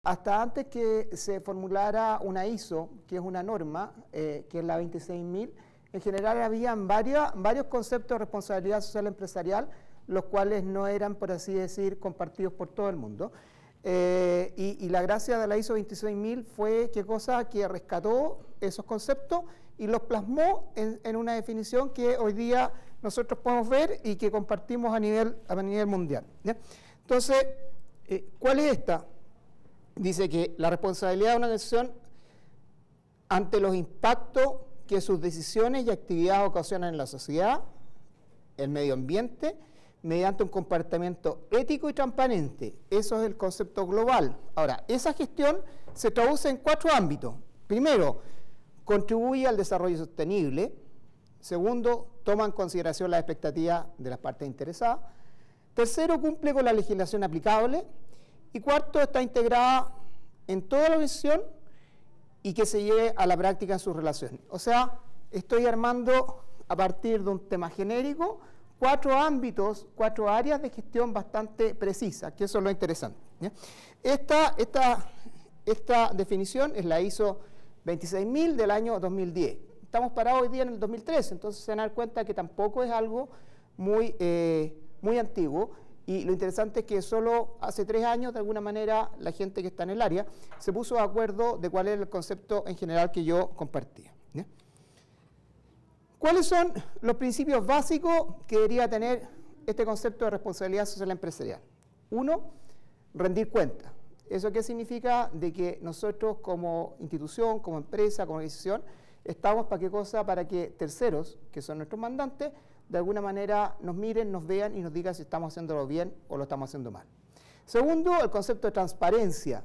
hasta antes que se formulara una ISO, que es una norma, que es la 26000, en general habían varios conceptos de responsabilidad social empresarial, los cuales no eran, por así decir, compartidos por todo el mundo. Y la gracia de la ISO 26000 fue que rescató esos conceptos y los plasmó en una definición que hoy día nosotros podemos ver y que compartimos a nivel mundial, ¿ya? Entonces, ¿cuál es esta? Dice que la responsabilidad de una organización ante los impactos que sus decisiones y actividades ocasionan en la sociedad, el medio ambiente, mediante un comportamiento ético y transparente. Eso es el concepto global. Ahora, esa gestión se traduce en 4 ámbitos. Primero, contribuye al desarrollo sostenible. Segundo, toma en consideración las expectativas de las partes interesadas. Tercero, cumple con la legislación aplicable. Y cuarto, está integrada en toda la organización y que se lleve a la práctica en sus relaciones. O sea, estoy armando a partir de un tema genérico 4 ámbitos, 4 áreas de gestión bastante precisas, que eso es lo interesante, ¿ya? Esta definición es la ISO 26000 del año 2010. Estamos parados hoy día en el 2013, entonces se van a dar cuenta que tampoco es algo muy antiguo, y lo interesante es que solo hace 3 años, de alguna manera, la gente que está en el área se puso de acuerdo de cuál era el concepto en general que yo compartía, ¿ya? ¿Cuáles son los principios básicos que debería tener este concepto de responsabilidad social empresarial? 1, rendir cuentas. ¿Eso qué significa? De que nosotros como institución, como empresa, como organización, estamos para qué cosa, para que terceros, que son nuestros mandantes, de alguna manera nos miren, nos vean y nos digan si estamos haciéndolo bien o lo estamos haciendo mal. Segundo, el concepto de transparencia,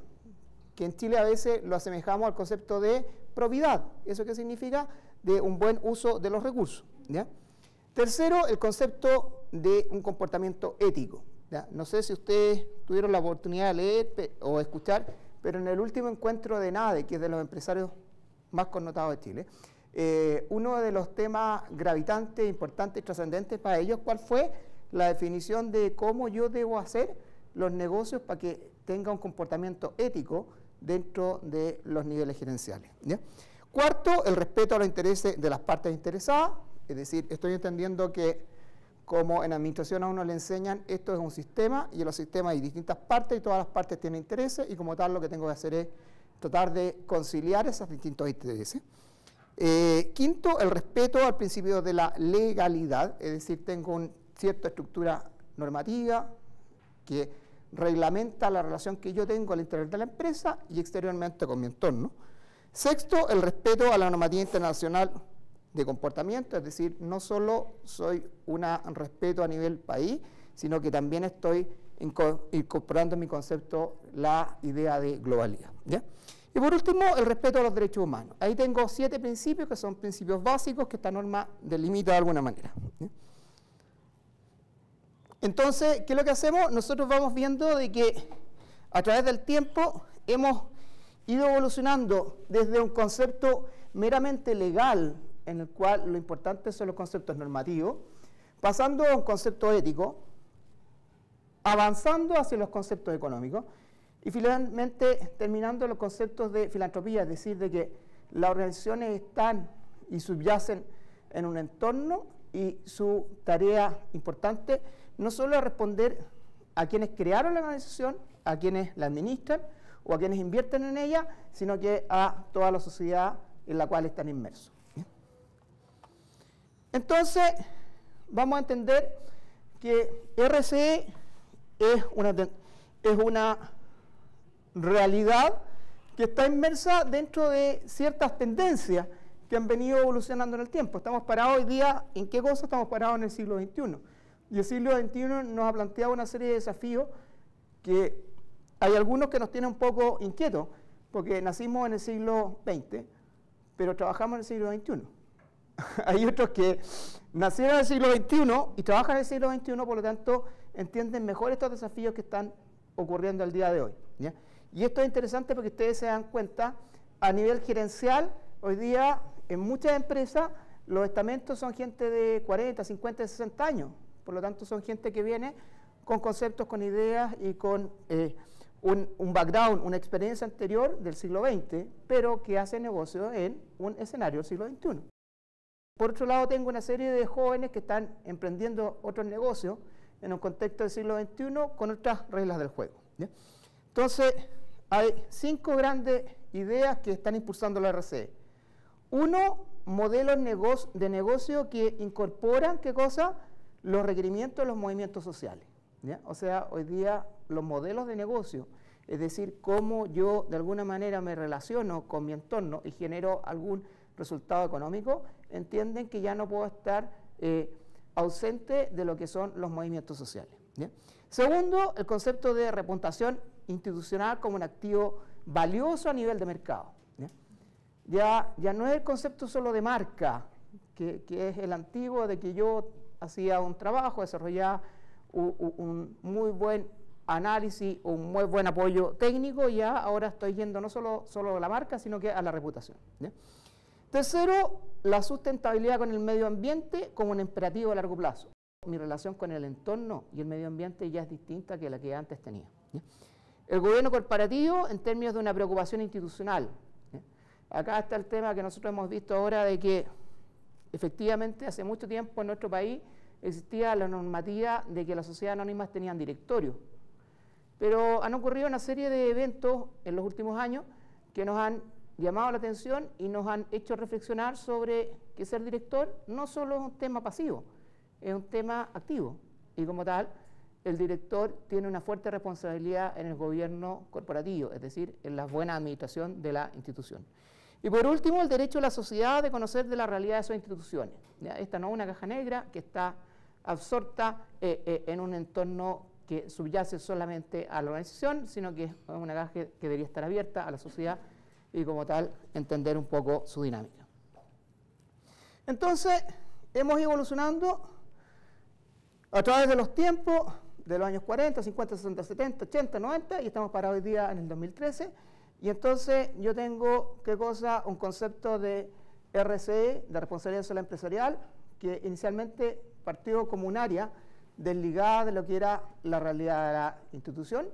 que en Chile a veces lo asemejamos al concepto de probidad. ¿Eso qué significa? De un buen uso de los recursos, ¿ya? Tercero, el concepto de un comportamiento ético, ¿ya? No sé si ustedes tuvieron la oportunidad de leer o escuchar, pero en el último encuentro de NADE, que es de los empresarios más connotados de Chile, uno de los temas gravitantes, importantes y trascendentes para ellos, ¿cuál fue? La definición de cómo yo debo hacer los negocios para que tenga un comportamiento ético dentro de los niveles gerenciales, ¿ya? Cuarto, el respeto a los intereses de las partes interesadas, es decir, estoy entendiendo que como en administración a uno le enseñan, esto es un sistema y en los sistemas hay distintas partes y todas las partes tienen intereses y como tal lo que tengo que hacer es tratar de conciliar esos distintos intereses. Quinto, el respeto al principio de la legalidad, es decir, tengo una cierta estructura normativa que reglamenta la relación que yo tengo al interior de la empresa y exteriormente con mi entorno. Sexto, el respeto a la normativa internacional de comportamiento, es decir, no solo soy un respeto a nivel país, sino que también estoy incorporando en mi concepto la idea de globalidad, ¿ya? Y por último, el respeto a los derechos humanos. Ahí tengo 7 principios que son principios básicos que esta norma delimita de alguna manera, ¿ya? Entonces, ¿qué es lo que hacemos? Nosotros vamos viendo de que a través del tiempo hemos ido evolucionando desde un concepto meramente legal, en el cual lo importante son los conceptos normativos, pasando a un concepto ético, avanzando hacia los conceptos económicos, y finalmente terminando los conceptos de filantropía, es decir, de que las organizaciones están y subyacen en un entorno y su tarea importante no solo es responder a quienes crearon la organización, a quienes la administran o a quienes invierten en ella, sino que a toda la sociedad en la cual están inmersos. ¿Bien? Entonces, vamos a entender que RCE es una realidad que está inmersa dentro de ciertas tendencias que han venido evolucionando en el tiempo. Estamos parados hoy día, ¿en qué cosa? Estamos parados en el siglo XXI. Y el siglo XXI nos ha planteado una serie de desafíos que hay algunos que nos tienen un poco inquietos, porque nacimos en el siglo XX, pero trabajamos en el siglo XXI. Hay otros que nacieron en el siglo XXI y trabajan en el siglo XXI, por lo tanto, entienden mejor estos desafíos que están ocurriendo el día de hoy, ¿ya? Y esto es interesante porque ustedes se dan cuenta, a nivel gerencial, hoy día en muchas empresas los estamentos son gente de 40, 50, 60 años, por lo tanto son gente que viene con conceptos, con ideas y con un background, una experiencia anterior del siglo XX, pero que hace negocio en un escenario del siglo XXI. Por otro lado, tengo una serie de jóvenes que están emprendiendo otros negocios en un contexto del siglo XXI con otras reglas del juego, ¿ya? Entonces, hay 5 grandes ideas que están impulsando la RCE. Uno, modelos de negocio que incorporan, ¿qué cosa? Los requerimientos de los movimientos sociales, ¿ya? O sea, hoy día los modelos de negocio, es decir, cómo yo de alguna manera me relaciono con mi entorno y genero algún resultado económico, entienden que ya no puedo estar ausente de lo que son los movimientos sociales, ¿ya? Segundo, el concepto de reputación institucional como un activo valioso a nivel de mercado, ¿ya? Ya no es el concepto solo de marca, que es el antiguo de que yo hacía un trabajo, desarrollaba un muy buen análisis, un muy buen apoyo técnico, y ya ahora estoy yendo no solo a la marca, sino que a la reputación, ¿ya? Tercero, la sustentabilidad con el medio ambiente como un imperativo a largo plazo. Mi relación con el entorno y el medio ambiente ya es distinta que la que antes tenía, ¿ya? El gobierno corporativo en términos de una preocupación institucional, ¿ya? Acá está el tema que nosotros hemos visto ahora de que efectivamente hace mucho tiempo en nuestro país existía la normativa de que las sociedades anónimas tenían directorio, pero han ocurrido una serie de eventos en los últimos años que nos han llamado la atención y nos han hecho reflexionar sobre que ser director no solo es un tema pasivo, es un tema activo, y como tal, el director tiene una fuerte responsabilidad en el gobierno corporativo, es decir, en la buena administración de la institución. Y por último, el derecho de la sociedad de conocer de la realidad de sus instituciones, ¿ya? Esta no es una caja negra que está absorta en un entorno que subyace solamente a la organización, sino que es una caja que debería estar abierta a la sociedad y como tal entender un poco su dinámica. Entonces, hemos ido evolucionando a través de los tiempos, de los años 40, 50, 60, 70, 80, 90, y estamos parados hoy día en el 2013, y entonces yo tengo, ¿qué cosa? Un concepto de RCE, de responsabilidad social empresarial, que inicialmente partió como un área desligada de lo que era la realidad de la institución,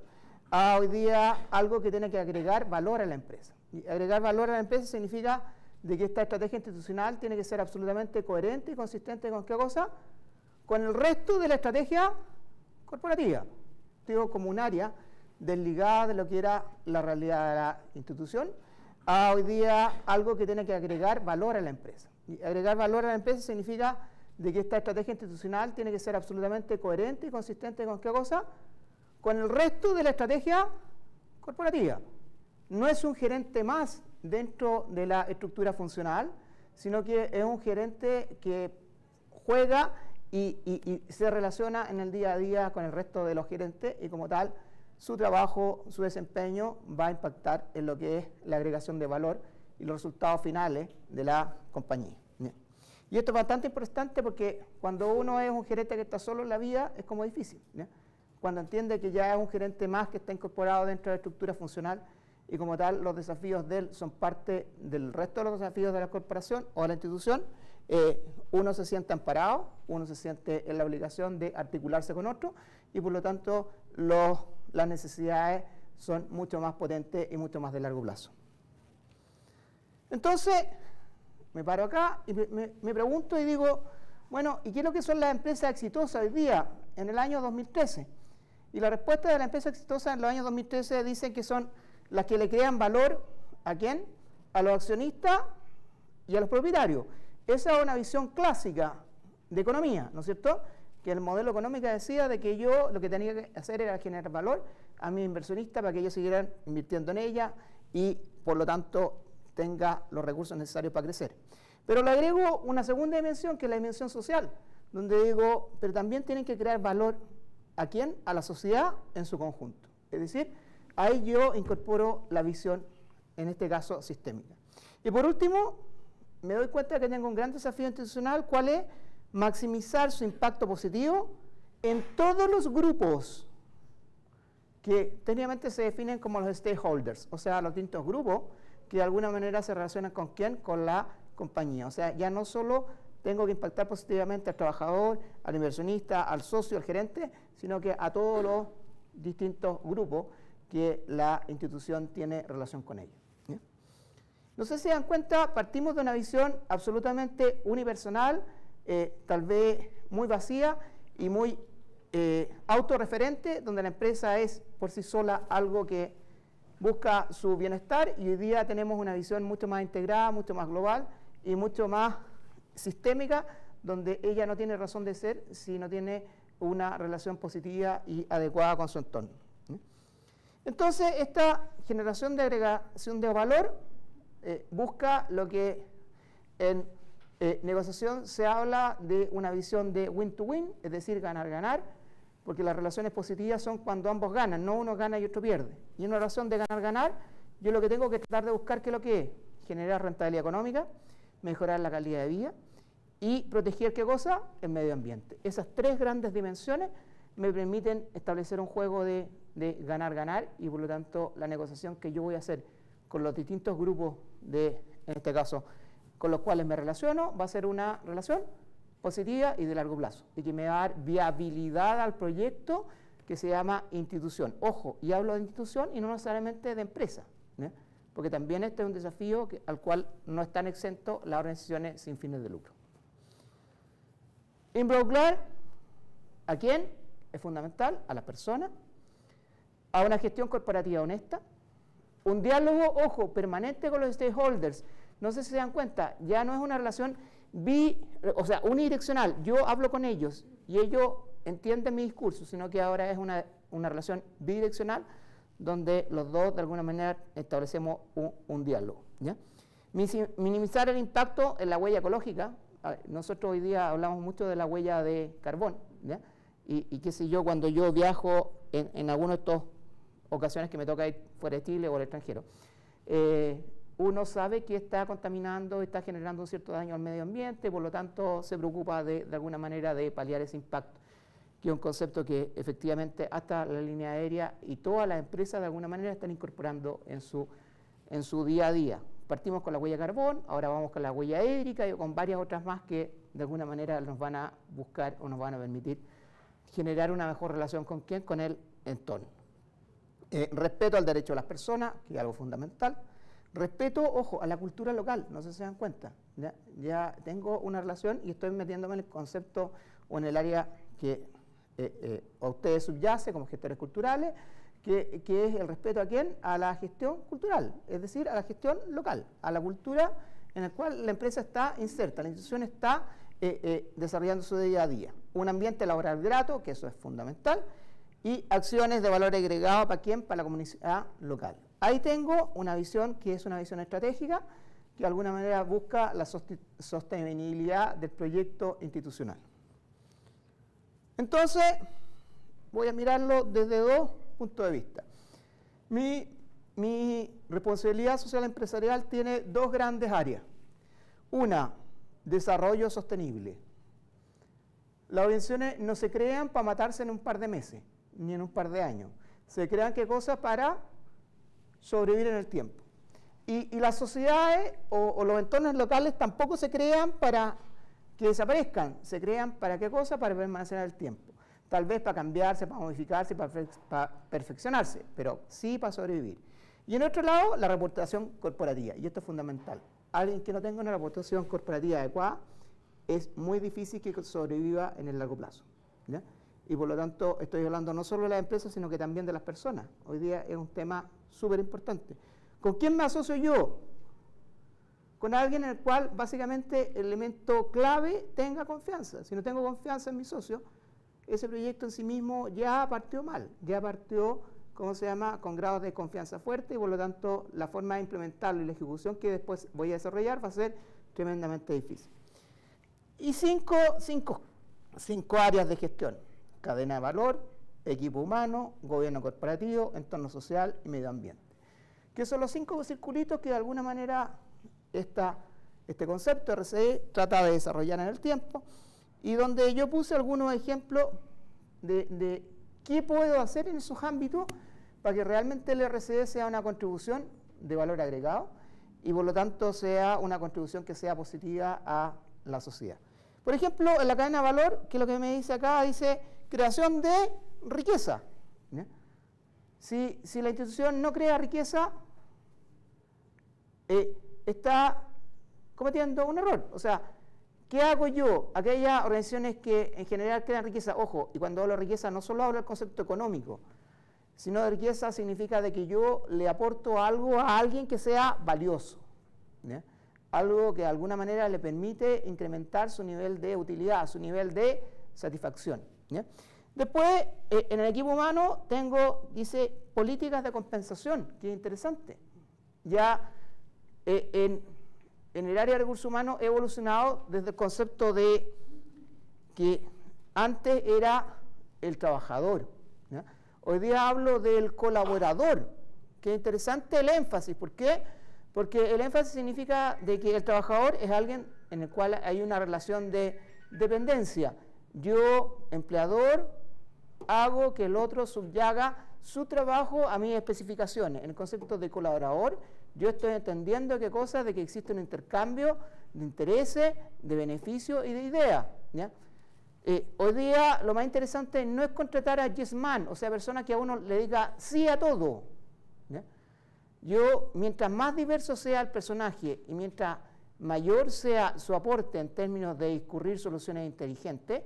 a hoy día algo que tiene que agregar valor a la empresa. Y agregar valor a la empresa significa de que esta estrategia institucional tiene que ser absolutamente coherente y consistente con ¿qué cosa? Con el resto de la estrategia corporativa. Digo, como un área desligada de lo que era la realidad de la institución, a hoy día algo que tiene que agregar valor a la empresa. Y agregar valor a la empresa significa de que esta estrategia institucional tiene que ser absolutamente coherente y consistente con ¿qué cosa? Con el resto de la estrategia corporativa. No es un gerente más dentro de la estructura funcional, sino que es un gerente que juega y se relaciona en el día a día con el resto de los gerentes, y como tal, su trabajo, su desempeño va a impactar en lo que es la agregación de valor y los resultados finales de la compañía. Bien. Y esto es bastante importante porque cuando uno es un gerente que está solo en la vida, es como difícil, ¿ya? Cuando entiende que ya es un gerente más que está incorporado dentro de la estructura funcional, y como tal los desafíos de él son parte del resto de los desafíos de la corporación o de la institución, uno se siente amparado, uno se siente en la obligación de articularse con otro, y por lo tanto las necesidades son mucho más potentes y mucho más de largo plazo. Entonces, me paro acá y me pregunto y digo, bueno, ¿y qué es lo que son las empresas exitosas hoy día, en el año 2013? Y la respuesta de las empresas exitosas en los años 2013 dicen que son las que le crean valor, ¿a quién? A los accionistas y a los propietarios. Esa es una visión clásica de economía, ¿no es cierto? Que el modelo económico decía de que yo lo que tenía que hacer era generar valor a mis inversionistas para que ellos siguieran invirtiendo en ella y, por lo tanto, tenga los recursos necesarios para crecer. Pero le agrego una segunda dimensión, que es la dimensión social, donde digo, pero también tienen que crear valor, ¿a quién? A la sociedad en su conjunto. Es decir, ahí yo incorporo la visión, en este caso, sistémica. Y por último, me doy cuenta que tengo un gran desafío institucional, ¿cuál es? Maximizar su impacto positivo en todos los grupos que técnicamente se definen como los stakeholders, o sea, los distintos grupos que de alguna manera se relacionan con ¿quién? Con la compañía. O sea, ya no solo tengo que impactar positivamente al trabajador, al inversionista, al socio, al gerente, sino que a todos los distintos grupos que la institución tiene relación con ello. No sé si se dan cuenta, partimos de una visión absolutamente unipersonal, tal vez muy vacía y muy autorreferente, donde la empresa es por sí sola algo que busca su bienestar, y hoy día tenemos una visión mucho más integrada, mucho más global y mucho más sistémica, donde ella no tiene razón de ser si no tiene una relación positiva y adecuada con su entorno. Entonces, esta generación de agregación de valor busca lo que en negociación se habla de una visión de win-to-win, es decir, ganar-ganar, porque las relaciones positivas son cuando ambos ganan, no uno gana y otro pierde. Y en una relación de ganar-ganar, yo lo que tengo que tratar de buscar, ¿qué es lo que es? Generar rentabilidad económica, mejorar la calidad de vida y proteger, ¿qué cosa? El medio ambiente. Esas tres grandes dimensiones me permiten establecer un juego de ganar-ganar, y por lo tanto la negociación que yo voy a hacer con los distintos grupos en este caso, con los cuales me relaciono, va a ser una relación positiva y de largo plazo, y que me va a dar viabilidad al proyecto, que se llama institución. Ojo, y hablo de institución y no necesariamente de empresa, porque también este es un desafío al cual no están exentos las organizaciones sin fines de lucro. Involucrar ¿a quién? Es fundamental, a las personas, a una gestión corporativa honesta, un diálogo, ojo, permanente con los stakeholders. No sé si se dan cuenta, ya no es una relación unidireccional. Yo hablo con ellos y ellos entienden mi discurso, sino que ahora es una relación bidireccional, donde los dos de alguna manera establecemos un diálogo, ¿ya? Minimizar el impacto en la huella ecológica. Nosotros hoy día hablamos mucho de la huella de carbón, ¿ya? Y qué sé yo, cuando yo viajo en alguna de estas ocasiones que me toca ir fuera de Chile o al extranjero, uno sabe que está contaminando, está generando un cierto daño al medio ambiente, por lo tanto se preocupa de alguna manera de paliar ese impacto, que es un concepto que efectivamente hasta la línea aérea y todas las empresas de alguna manera están incorporando en su día a día. Partimos con la huella de carbón, ahora vamos con la huella hídrica y con varias otras más que de alguna manera nos van a buscar o nos van a permitir generar una mejor relación con ¿quién? Con el entorno. Respeto al derecho de las personas, que es algo fundamental. Respeto, ojo, a la cultura local, no sé si se dan cuenta. Ya tengo una relación y estoy metiéndome en el concepto o en el área que a ustedes subyace como gestores culturales, que es el respeto a quién? A la gestión cultural, es decir, a la gestión local, a la cultura en la cual la empresa está inserta, la institución está desarrollando su día a día. Un ambiente laboral grato, que eso es fundamental, y acciones de valor agregado para quién? Para la comunidad local. Ahí tengo una visión que es una visión estratégica, que de alguna manera busca la sostenibilidad del proyecto institucional. Entonces, voy a mirarlo desde dos puntos de vista. Mi responsabilidad social empresarial tiene dos grandes áreas. Una, desarrollo sostenible. Las organizaciones no se crean para matarse en un par de meses, ni en un par de años. Se crean, ¿qué cosa? Para sobrevivir en el tiempo. Y las sociedades o los entornos locales tampoco se crean para que desaparezcan. Se crean para ¿qué cosa? Para permanecer en el tiempo. Tal vez para cambiarse, para modificarse, para perfeccionarse, pero sí para sobrevivir. Y en otro lado, la reputación corporativa, y esto es fundamental. Alguien que no tenga una reputación corporativa adecuada, es muy difícil que sobreviva en el largo plazo, ¿ya? Y por lo tanto, estoy hablando no solo de las empresas, sino que también de las personas. Hoy día es un tema súper importante. ¿Con quién me asocio yo? Con alguien en el cual básicamente el elemento clave tenga confianza. Si no tengo confianza en mi socio, ese proyecto en sí mismo ya partió mal, ya partió, ¿cómo se llama?, con grados de confianza fuerte, y por lo tanto la forma de implementarlo y la ejecución que después voy a desarrollar va a ser tremendamente difícil. Y cinco áreas de gestión: cadena de valor, equipo humano, gobierno corporativo, entorno social y medio ambiente. Que son los 5 circulitos que de alguna manera este concepto RCE trata de desarrollar en el tiempo, y donde yo puse algunos ejemplos de qué puedo hacer en esos ámbitos para que realmente el RCE sea una contribución de valor agregado y por lo tanto sea una contribución que sea positiva a la sociedad. Por ejemplo, en la cadena de valor, que es lo que me dice acá, dice creación de riqueza, ¿ya? Si la institución no crea riqueza, está cometiendo un error. O sea, ¿qué hago yo? Aquellas organizaciones que en general crean riqueza, ojo, y cuando hablo de riqueza no solo hablo del concepto económico, sino de riqueza significa de que yo le aporto algo a alguien que sea valioso, ¿ya? Algo que de alguna manera le permite incrementar su nivel de utilidad, su nivel de satisfacción, ¿ya? Después, en el equipo humano dice, políticas de compensación, que es interesante. Ya en el área de recursos humanos he evolucionado desde el concepto de que antes era el trabajador, ¿ya? Hoy día hablo del colaborador, que es interesante el énfasis. ¿Por qué? Porque el énfasis significa de que el trabajador es alguien en el cual hay una relación de dependencia. Yo, empleador, hago que el otro subyaga su trabajo a mis especificaciones. En el concepto de colaborador, yo estoy entendiendo qué cosa, de que existe un intercambio de intereses, de beneficios y de ideas, ¿ya? Hoy día lo más interesante no es contratar a yes man, o sea, personas que a uno le diga sí a todo, ¿ya? Yo, mientras más diverso sea el personaje y mientras mayor sea su aporte en términos de discurrir soluciones inteligentes,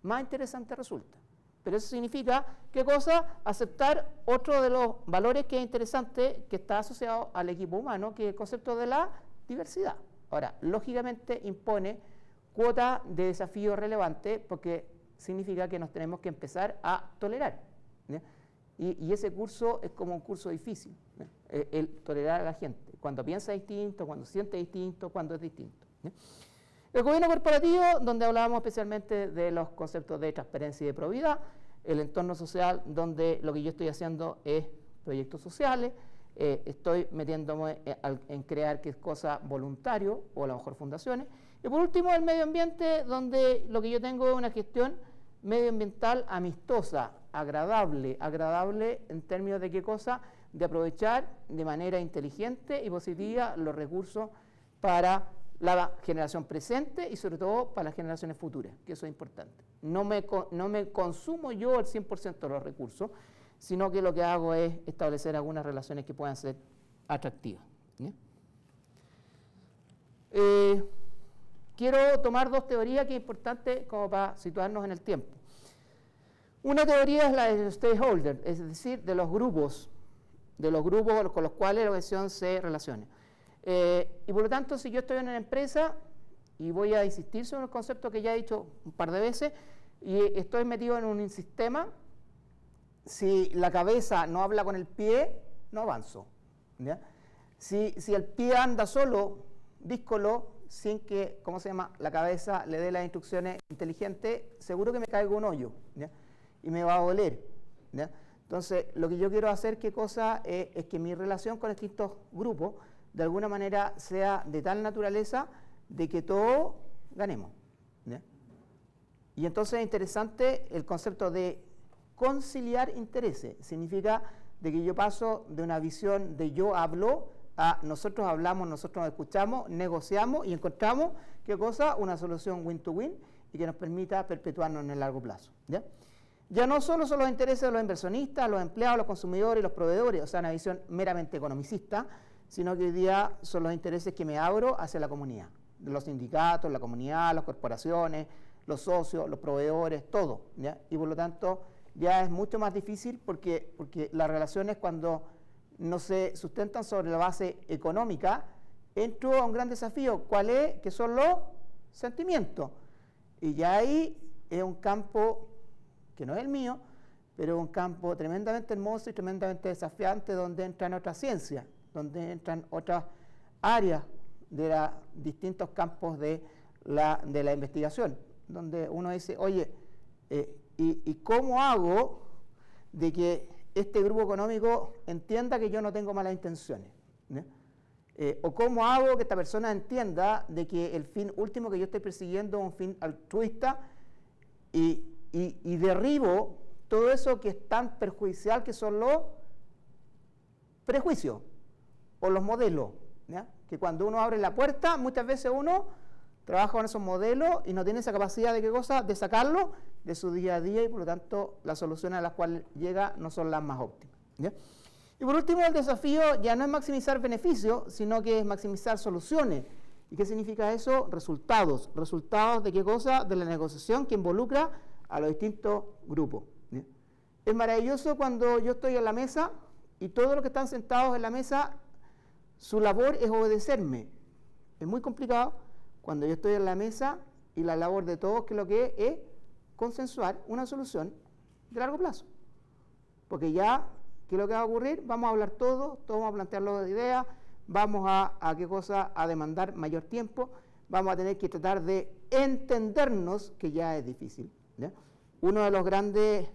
más interesante resulta. Pero eso significa, ¿qué cosa? Aceptar otro de los valores que es interesante, que está asociado al equipo humano, que es el concepto de la diversidad. Ahora, lógicamente impone cuota de desafío relevante, porque significa que nos tenemos que empezar a tolerar, ¿ya? Y ese curso es como un curso difícil, ¿ya? El tolerar a la gente, cuando piensa distinto, cuando siente distinto, cuando es distinto, ¿ya? El gobierno corporativo, donde hablábamos especialmente de los conceptos de transparencia y de probidad. El entorno social, donde lo que yo estoy haciendo es proyectos sociales, estoy metiéndome en crear qué cosa voluntario, o a lo mejor fundaciones. Y por último, el medio ambiente, donde lo que yo tengo es una gestión medioambiental amistosa, agradable en términos de qué cosa, de aprovechar de manera inteligente y positiva los recursos para la generación presente y sobre todo para las generaciones futuras, que eso es importante. No me consumo yo el 100% de los recursos, sino que lo que hago es establecer algunas relaciones que puedan ser atractivas, ¿ya? Quiero tomar dos teorías que es importante como para situarnos en el tiempo. Una teoría es la de los stakeholders, es decir, de los grupos con los cuales la organización se relaciona. Y por lo tanto, si yo estoy en una empresa, y voy a insistir sobre el concepto que ya he dicho un par de veces, y estoy metido en un sistema, si la cabeza no habla con el pie, no avanzo, ¿ya? Si el pie anda solo, díscolo, sin que, la cabeza le dé las instrucciones inteligentes, seguro que me caigo en un hoyo, ¿ya? Y me va a doler, ¿ya? Entonces, lo que yo quiero hacer, es que mi relación con distintos grupos, de alguna manera, sea de tal naturaleza de que todos ganemos, ¿ya? Y entonces es interesante el concepto de conciliar intereses. Significa de que yo paso de una visión de yo hablo a nosotros hablamos, nosotros nos escuchamos, negociamos y encontramos, ¿qué cosa? Una solución win-to-win y que nos permita perpetuarnos en el largo plazo, ¿ya? Ya no solo son los intereses de los inversionistas, los empleados, los consumidores y los proveedores, o sea, una visión meramente economicista, sino que hoy día son los intereses que me abro hacia la comunidad, los sindicatos, la comunidad, las corporaciones, los socios, los proveedores, todo, ¿ya? Y por lo tanto ya es mucho más difícil porque las relaciones, cuando no se sustentan sobre la base económica, entro a un gran desafío. ¿Cuál es? Que son los sentimientos. Y ya ahí es un campo que no es el mío, pero es un campo tremendamente hermoso y tremendamente desafiante, donde entran otras ciencias, donde entran otras áreas de los distintos campos de la investigación, donde uno dice, oye, ¿y cómo hago de que este grupo económico entienda que yo no tengo malas intenciones, ¿no? O cómo hago que esta persona entienda de que el fin último que yo estoy persiguiendo es un fin altruista y derribo todo eso que es tan perjudicial, que son los prejuicios o los modelos, ¿ya? Que cuando uno abre la puerta, muchas veces uno trabaja con esos modelos y no tiene esa capacidad de qué cosa, de sacarlo de su día a día, y por lo tanto las soluciones a las cuales llega no son las más óptimas. ¿ya? Y por último, el desafío ya no es maximizar beneficios, sino que es maximizar soluciones. ¿Y qué significa eso? Resultados. ¿Resultados de qué cosa? De la negociación que involucra a los distintos grupos. ¿Ya? Es maravilloso cuando yo estoy en la mesa y todos los que están sentados en la mesa, su labor es obedecerme. Es muy complicado cuando yo estoy en la mesa y la labor de todos, que lo que es consensuar una solución de largo plazo. Porque ya, ¿qué es lo que va a ocurrir? Vamos a hablar todos vamos a plantear las ideas, vamos a qué cosa, a demandar mayor tiempo, vamos a tener que tratar de entendernos, que ya es difícil, ¿ya? Uno de los grandes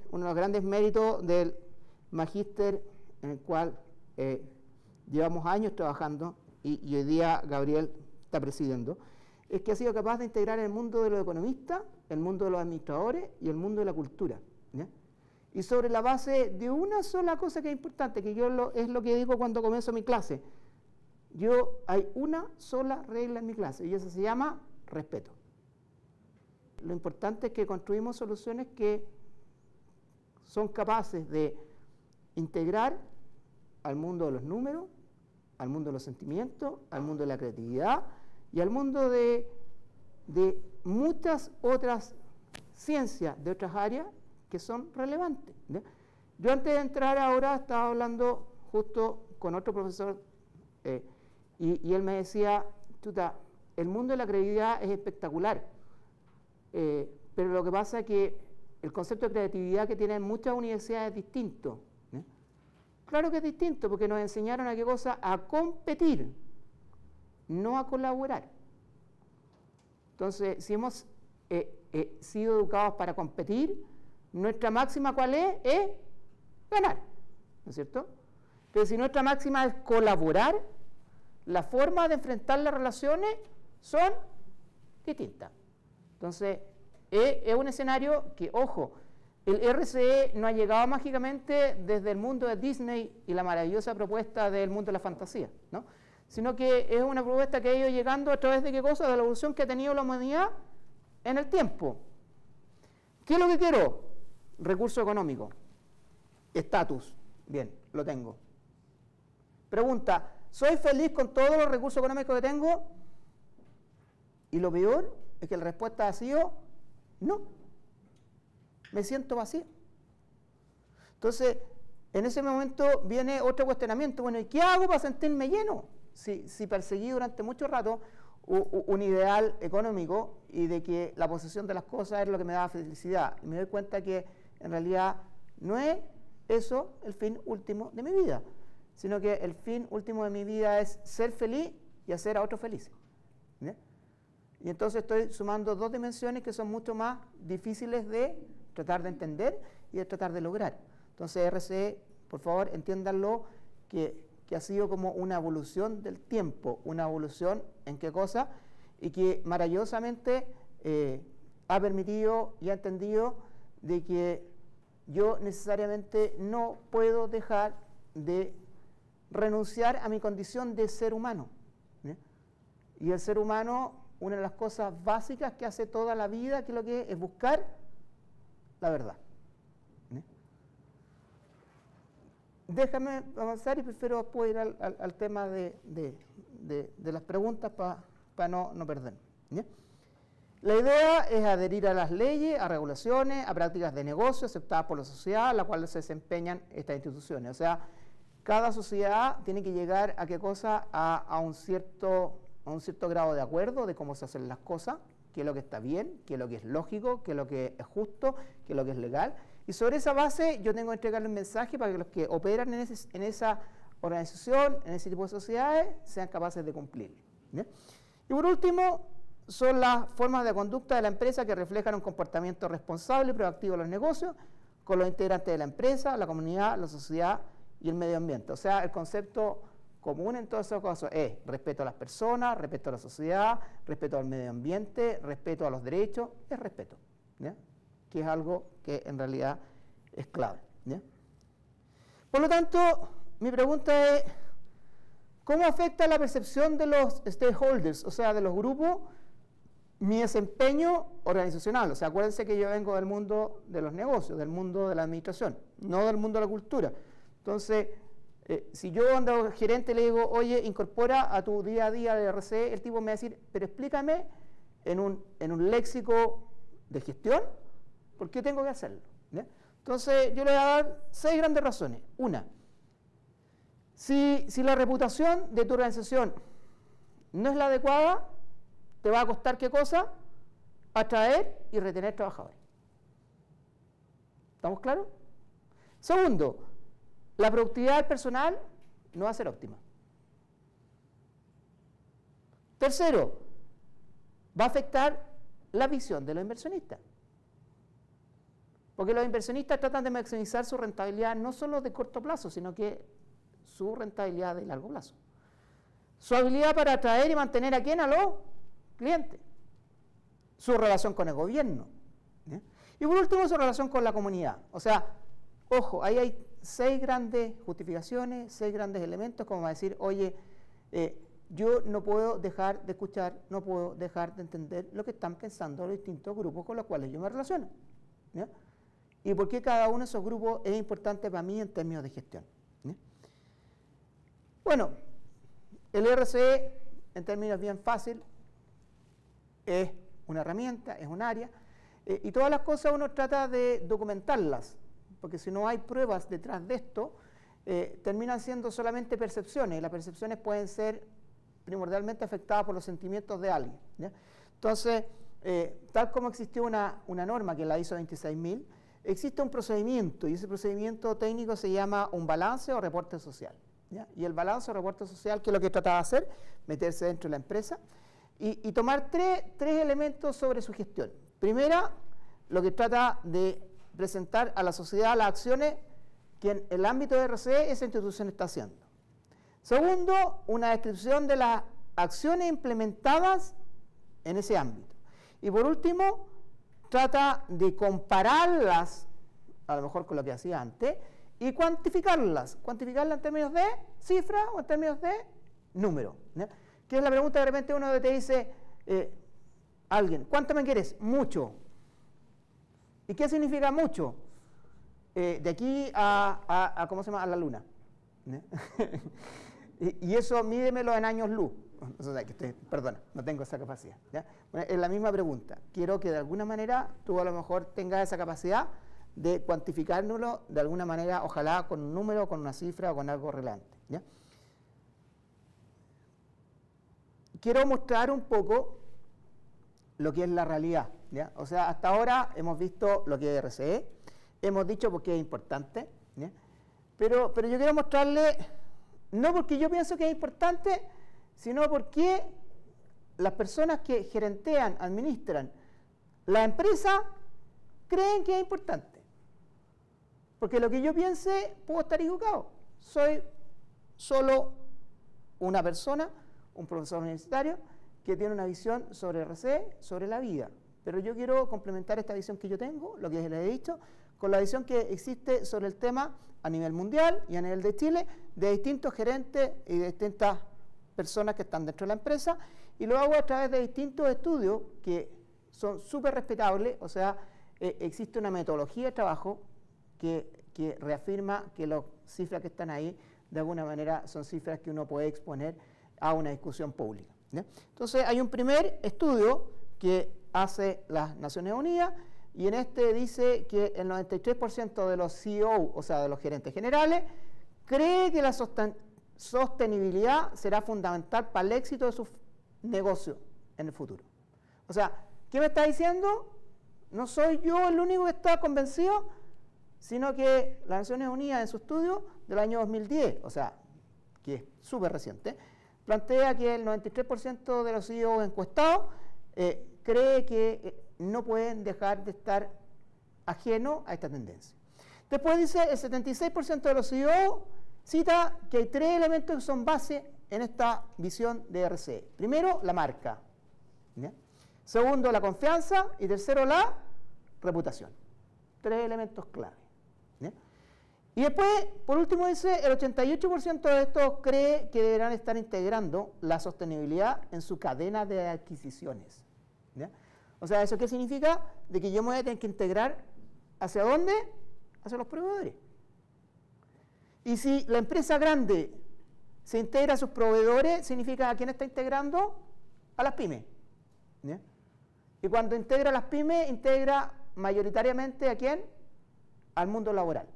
méritos del magíster en el cual llevamos años trabajando y hoy día Gabriel está presidiendo, es que ha sido capaz de integrar el mundo de los economistas, el mundo de los administradores y el mundo de la cultura, ¿ya? Y sobre la base de una sola cosa que es importante, que es lo que digo cuando comienzo mi clase. Hay una sola regla en mi clase y esa se llama respeto. Lo importante es que construimos soluciones que son capaces de integrar al mundo de los números, al mundo de los sentimientos, al mundo de la creatividad y al mundo de muchas otras ciencias de otras áreas que son relevantes, ¿ya? Yo antes de entrar ahora estaba hablando justo con otro profesor y él me decía, chuta, el mundo de la creatividad es espectacular, pero lo que pasa es que el concepto de creatividad que tienen muchas universidades es distinto, ¿ya? Claro que es distinto porque nos enseñaron a qué cosa, a competir, no a colaborar. Entonces, si hemos sido educados para competir, nuestra máxima, ¿cuál es? Es ganar, ¿no es cierto? Pero si nuestra máxima es colaborar, las formas de enfrentar las relaciones son distintas. Entonces, es un escenario que, ojo, el RCE no ha llegado mágicamente desde el mundo de Disney y la maravillosa propuesta del mundo de la fantasía, ¿no? Sino que es una propuesta que ha ido llegando a través de qué cosa, de la evolución que ha tenido la humanidad en el tiempo. ¿Qué es lo que quiero? Recurso económico, estatus, bien, lo tengo. Pregunta, ¿soy feliz con todos los recursos económicos que tengo? Y lo peor es que la respuesta ha sido no, me siento vacío. Entonces, en ese momento viene otro cuestionamiento, bueno, ¿y qué hago para sentirme lleno? Si perseguí durante mucho rato un ideal económico y de que la posesión de las cosas es lo que me da felicidad, y me doy cuenta que en realidad no es eso el fin último de mi vida, sino que el fin último de mi vida es ser feliz y hacer a otros felices, ¿ya? Y entonces estoy sumando dos dimensiones que son mucho más difíciles de tratar de entender y de tratar de lograr. Entonces RCE, por favor, entiéndanlo que ha sido como una evolución del tiempo, una evolución en qué cosa, y que maravillosamente ha permitido y ha entendido de que yo necesariamente no puedo dejar de renunciar a mi condición de ser humano, ¿ya? Y el ser humano, una de las cosas básicas que hace toda la vida, que es lo que es buscar la verdad, ¿ya? Déjame avanzar y prefiero después ir al tema de las preguntas para no perder, ¿ya? La idea es adherir a las leyes, a regulaciones, a prácticas de negocio aceptadas por la sociedad, a la cual se desempeñan estas instituciones. O sea, cada sociedad tiene que llegar a qué cosa, a un cierto grado de acuerdo de cómo se hacen las cosas, qué es lo que está bien, qué es lo que es lógico, qué es lo que es justo, qué es lo que es legal. Y sobre esa base yo tengo que entregarle un mensaje para que los que operan en esa organización, en ese tipo de sociedades, sean capaces de cumplir, ¿ya? Y por último, son las formas de conducta de la empresa que reflejan un comportamiento responsable y proactivo en los negocios con los integrantes de la empresa, la comunidad, la sociedad y el medio ambiente. O sea, el concepto común en todas esas cosas es respeto a las personas, respeto a la sociedad, respeto al medio ambiente, respeto a los derechos, es respeto, ¿ya? Que es algo que en realidad es clave, ¿ya? Por lo tanto, mi pregunta es, ¿cómo afecta la percepción de los stakeholders, o sea, de los grupos, mi desempeño organizacional? O sea, acuérdense que yo vengo del mundo de los negocios, del mundo de la administración, no del mundo de la cultura. Entonces, si yo ando gerente le digo, oye, incorpora a tu día a día de RCE, el tipo me va a decir, pero explícame en un léxico de gestión, ¿por qué tengo que hacerlo? ¿Ya? Entonces, yo le voy a dar 6 grandes razones. Una, si la reputación de tu organización no es la adecuada, te va a costar ¿qué cosa? Atraer y retener trabajadores. ¿Estamos claros? Segundo, la productividad del personal no va a ser óptima. Tercero, va a afectar la visión de los inversionistas. Porque los inversionistas tratan de maximizar su rentabilidad no solo de corto plazo, sino que su rentabilidad de largo plazo. Su habilidad para atraer y mantener ¿a quién? A los clientes. Su relación con el gobierno. ¿Eh? Y por último, su relación con la comunidad. O sea, ojo, ahí hay 6 grandes justificaciones, 6 grandes elementos, como a decir, oye, yo no puedo dejar de escuchar, no puedo dejar de entender lo que están pensando los distintos grupos con los cuales yo me relaciono. ¿Ya? Y por qué cada uno de esos grupos es importante para mí en términos de gestión. ¿Ya? Bueno, el RCE, en términos bien fácil, es una herramienta, es un área, y todas las cosas uno trata de documentarlas, porque si no hay pruebas detrás de esto, terminan siendo solamente percepciones, y las percepciones pueden ser primordialmente afectadas por los sentimientos de alguien. ¿Ya? Entonces, tal como existió una norma que es la ISO 26000, existe un procedimiento, y ese procedimiento técnico se llama un balance o reporte social. ¿Ya? Y el balance o reporte social, ¿qué es lo que trataba de hacer? Meterse dentro de la empresa y tomar tres elementos sobre su gestión. Primera, lo que trata de presentar a la sociedad las acciones que en el ámbito de RCE esa institución está haciendo. Segundo, una descripción de las acciones implementadas en ese ámbito. Y por último, trata de compararlas, a lo mejor con lo que hacía antes, y cuantificarlas en términos de cifra o en términos de número. ¿No? Que es la pregunta que de repente uno te dice, alguien, ¿cuánto me quieres? Mucho. ¿Y qué significa mucho? De aquí a ¿cómo se llama? A la luna. ¿No? y eso mídemelo en años luz. O sea, perdona, no tengo esa capacidad. ¿Ya? Bueno, es la misma pregunta. Quiero que de alguna manera tú a lo mejor tengas esa capacidad de cuantificárnoslo de alguna manera, ojalá con un número, con una cifra o con algo relevante. ¿Ya? Quiero mostrar un poco lo que es la realidad. ¿Ya? O sea, hasta ahora hemos visto lo que es RCE, hemos dicho por qué es importante, ¿ya? Pero yo quiero mostrarle, no porque yo pienso que es importante, sino porque las personas que gerentean, administran la empresa, creen que es importante. Porque lo que yo piense, puedo estar equivocado. Soy solo una persona, un profesor universitario, que tiene una visión sobre RCE, sobre la vida. Pero yo quiero complementar esta visión que yo tengo, lo que les he dicho, con la visión que existe sobre el tema a nivel mundial y a nivel de Chile, de distintos gerentes y de distintas personas que están dentro de la empresa, y lo hago a través de distintos estudios que son súper respetables. O sea, existe una metodología de trabajo que reafirma que las cifras que están ahí, de alguna manera, son cifras que uno puede exponer a una discusión pública. ¿Ya? Entonces, hay un primer estudio que hace las Naciones Unidas, y en este dice que el 93% de los CEO, o sea, de los gerentes generales, cree que la sostenibilidad será fundamental para el éxito de sus negocios en el futuro. O sea, ¿qué me está diciendo? No soy yo el único que está convencido, sino que las Naciones Unidas en su estudio del año 2010, o sea, que es súper reciente, plantea que el 93% de los CEO encuestados cree que no pueden dejar de estar ajenos a esta tendencia. Después dice, el 76% de los CEO cita que hay 3 elementos que son base en esta visión de RCE. Primero, la marca. ¿Ya? Segundo, la confianza. Y tercero, la reputación. 3 elementos clave. ¿Ya? Y después, por último, dice, el 88% de estos cree que deberán estar integrando la sostenibilidad en su cadena de adquisiciones. ¿Ya? O sea, ¿eso qué significa? De que yo me voy a tener que integrar ¿hacia dónde? Hacia los proveedores. Y si la empresa grande se integra a sus proveedores, significa a quién está integrando, a las pymes. ¿Ya? Y cuando integra a las pymes, integra mayoritariamente ¿a quién? Al mundo laboral.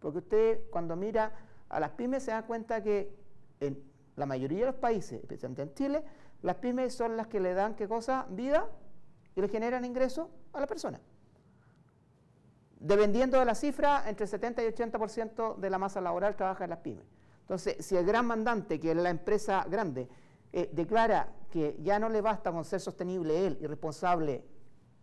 Porque usted cuando mira a las pymes se da cuenta que en la mayoría de los países, especialmente en Chile, las pymes son las que le dan, ¿qué cosa? Vida y le generan ingresos a la persona. Dependiendo de la cifra, entre 70 y 80% de la masa laboral trabaja en las pymes. Entonces, si el gran mandante, que es la empresa grande, declara que ya no le basta con ser sostenible él y responsable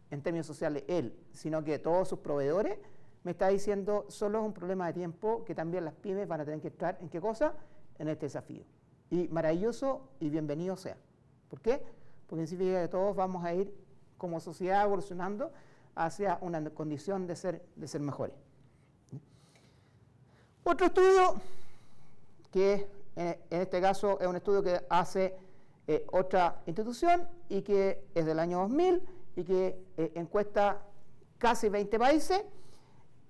en términos sociales él, sino que todos sus proveedores, me está diciendo solo es un problema de tiempo que también las pymes van a tener que entrar en qué cosa, en este desafío. Y maravilloso y bienvenido sea. ¿Por qué? Porque significa que todos vamos a ir como sociedad evolucionando hacia una condición de ser mejores. Otro estudio, que en este caso es un estudio que hace otra institución y que es del año 2000 y que encuesta casi 20 países,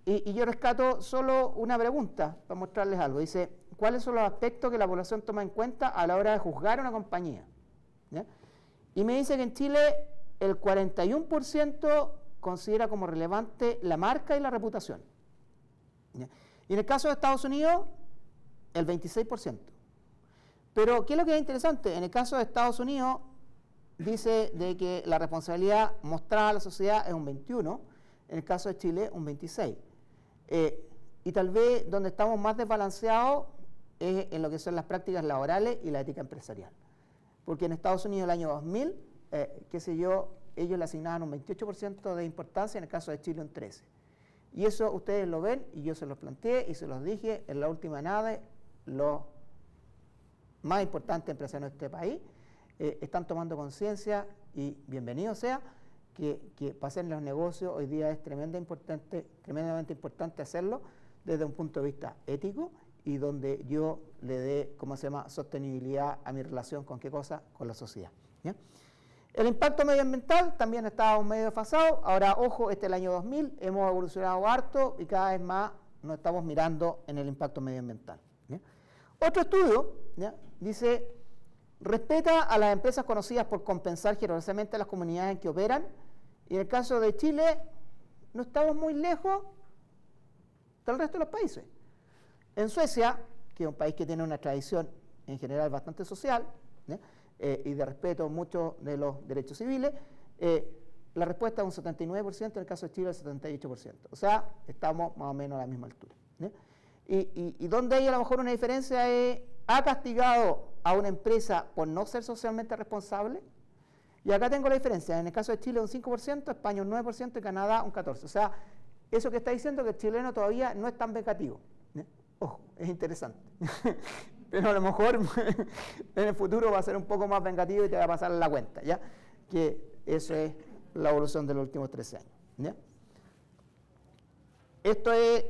y yo rescato solo una pregunta para mostrarles algo. Dice, ¿cuáles son los aspectos que la población toma en cuenta a la hora de juzgar una compañía? ¿Ya? Y me dice que en Chile el 41% considera como relevante la marca y la reputación. ¿Ya? Y en el caso de Estados Unidos, el 26%. Pero, ¿qué es lo que es interesante? En el caso de Estados Unidos, dice de que la responsabilidad mostrada a la sociedad es un 21%, en el caso de Chile, un 26%. Y tal vez donde estamos más desbalanceados es en lo que son las prácticas laborales y la ética empresarial. Porque en Estados Unidos el año 2000, qué sé yo, ellos le asignaban un 28% de importancia, en el caso de Chile un 13%. Y eso ustedes lo ven, y yo se los planteé y se los dije en la última NADE, los más importantes empresarios de este país están tomando conciencia, y bienvenido sea, que para hacer los negocios hoy día es tremendamente importante hacerlo desde un punto de vista ético y donde yo le dé, ¿cómo se llama?, sostenibilidad a mi relación con qué cosa, con la sociedad. ¿Ya? El impacto medioambiental también estaba un medio desfasado. Ahora, ojo, este es el año 2000, hemos evolucionado harto y cada vez más nos estamos mirando en el impacto medioambiental. ¿Ya? Otro estudio, ¿ya?, dice, respeta a las empresas conocidas por compensar generosamente a las comunidades en que operan. Y en el caso de Chile, no estamos muy lejos del resto de los países. En Suecia, que es un país que tiene una tradición en general bastante social, ¿ya?, y de respeto mucho de los derechos civiles, la respuesta es un 79%, en el caso de Chile el 78%. O sea, estamos más o menos a la misma altura. ¿Ya? Y donde hay a lo mejor una diferencia es, ¿ha castigado a una empresa por no ser socialmente responsable? Y acá tengo la diferencia, en el caso de Chile un 5%, España un 9% y Canadá un 14%. O sea, eso que está diciendo que el chileno todavía no es tan vengativo. ¿Ya? Ojo, es interesante. Pero a lo mejor en el futuro va a ser un poco más vengativo y te va a pasar la cuenta, ¿ya? Que eso es la evolución de los últimos 13 años, ¿ya? Esto es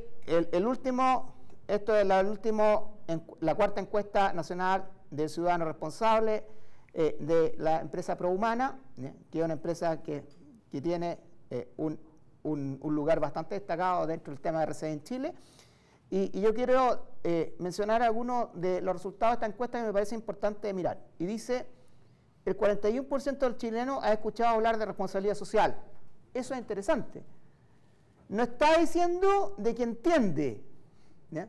la cuarta encuesta nacional del ciudadano responsable de la empresa Prohumana, ¿ya?, que es una empresa que tiene un lugar bastante destacado dentro del tema de RCE en Chile. Y yo quiero mencionar algunos de los resultados de esta encuesta que me parece importante mirar. Y dice, el 41% del chileno ha escuchado hablar de responsabilidad social. Eso es interesante. No está diciendo de que entiende. ¿Ya?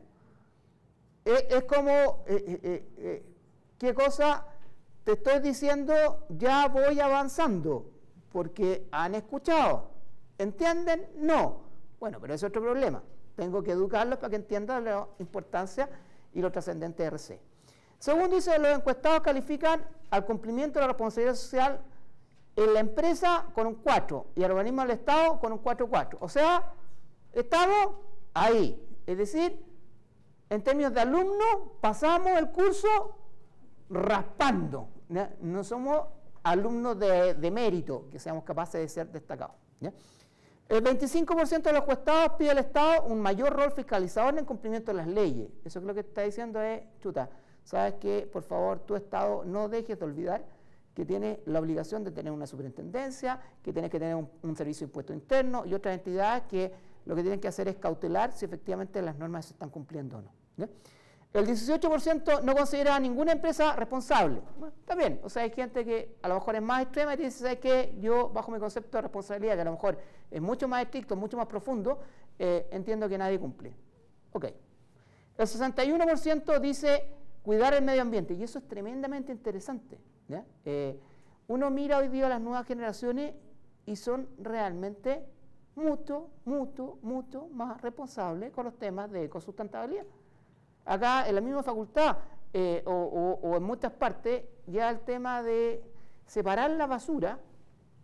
Es como, ¿qué cosa? Te estoy diciendo, ya voy avanzando, porque han escuchado. ¿Entienden? No. Bueno, pero ese es otro problema. Tengo que educarlos para que entiendan la importancia y lo trascendente de RC. Según dice, los encuestados califican al cumplimiento de la responsabilidad social en la empresa con un 4 y al organismo del Estado con un 4,4. O sea, estamos ahí. Es decir, en términos de alumnos, pasamos el curso raspando. ¿Ya? No somos alumnos de mérito, que seamos capaces de ser destacados. ¿Ya? El 25% de los encuestados pide al Estado un mayor rol fiscalizador en el cumplimiento de las leyes. Eso es lo que está diciendo es, chuta, sabes que, por favor, tu Estado no dejes de olvidar que tiene la obligación de tener una superintendencia, que tiene que tener un servicio de impuesto interno y otras entidades que lo que tienen que hacer es cautelar si efectivamente las normas se están cumpliendo o no. ¿Ya? El 18% no considera a ninguna empresa responsable. Bueno, está bien, o sea, hay gente que a lo mejor es más extrema y dice, ¿sabes qué? Yo, bajo mi concepto de responsabilidad, que a lo mejor es mucho más estricto, mucho más profundo, entiendo que nadie cumple. Ok. El 61% dice cuidar el medio ambiente, y eso es tremendamente interesante. ¿Ya? Uno mira hoy día a las nuevas generaciones y son realmente mucho más responsables con los temas de ecosustentabilidad. Acá en la misma facultad o en muchas partes ya el tema de separar la basura,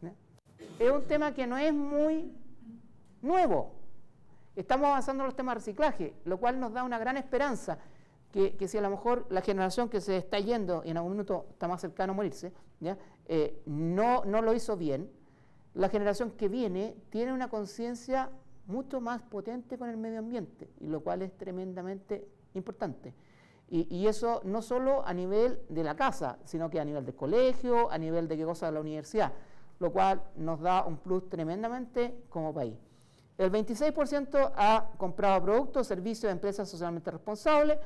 ¿no?, es un tema que no es muy nuevo. Estamos avanzando en los temas de reciclaje, lo cual nos da una gran esperanza que si a lo mejor la generación que se está yendo y en algún minuto está más cercano a morirse, ¿ya? No lo hizo bien, la generación que viene tiene una conciencia mucho más potente con el medio ambiente, y lo cual es tremendamente importante. Y eso no solo a nivel de la casa, sino que a nivel del colegio, a nivel de qué cosa de la universidad, lo cual nos da un plus tremendamente como país. El 26% ha comprado productos o servicios de empresas socialmente responsables,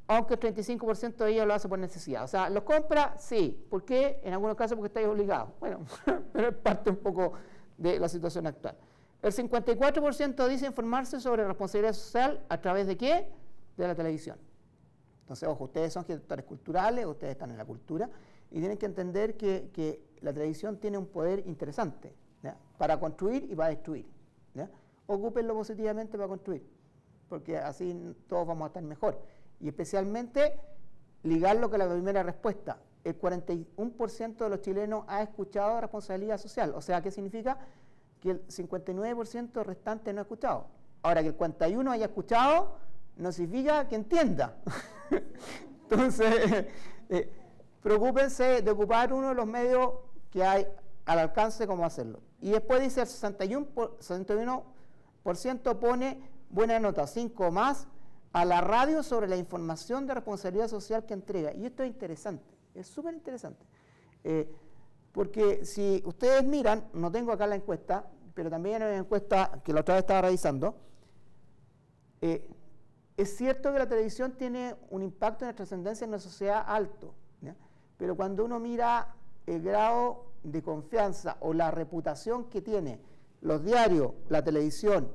aunque el 35% de ellos lo hace por necesidad. O sea, los compra, sí. ¿Por qué? En algunos casos porque estáis obligados. Bueno, pero es parte un poco de la situación actual. El 54% dice informarse sobre responsabilidad social a través de ¿qué? De la televisión. Entonces, ojo, ustedes son gestores culturales, ustedes están en la cultura, y tienen que entender que la televisión tiene un poder interesante, ¿ya? Para construir y para destruir, ¿ya? Ocúpenlo positivamente para construir, porque así todos vamos a estar mejor. Y especialmente, ligarlo con la primera respuesta. El 41% de los chilenos ha escuchado responsabilidad social. O sea, ¿qué significa? Que el 59% restante no ha escuchado. Ahora, que el 41% haya escuchado, no significa que entienda. Entonces, preocúpense de ocupar uno de los medios que hay al alcance, cómo hacerlo. Y después dice el 61% pone buena nota, 5 más, a la radio sobre la información de responsabilidad social que entrega. Y esto es interesante, es súper interesante. Porque si ustedes miran, no tengo acá la encuesta, pero también hay una encuesta que la otra vez estaba revisando, es cierto que la televisión tiene un impacto en la trascendencia en la sociedad alto, ¿ya? Pero cuando uno mira el grado de confianza o la reputación que tienen los diarios, la televisión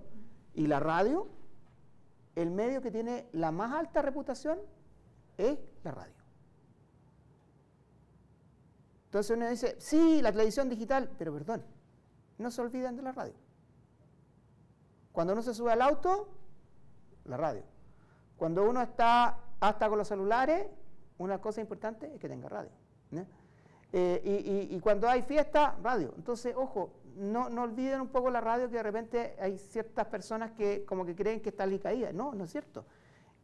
y la radio, el medio que tiene la más alta reputación es la radio. Entonces uno dice, sí, la televisión digital, pero perdón, no se olviden de la radio. Cuando uno se sube al auto, la radio. Cuando uno está hasta con los celulares, una cosa importante es que tenga radio, ¿no? Y cuando hay fiesta, radio. Entonces, ojo, no olviden un poco la radio, que de repente hay ciertas personas que como que creen que está alicaída. No, no es cierto.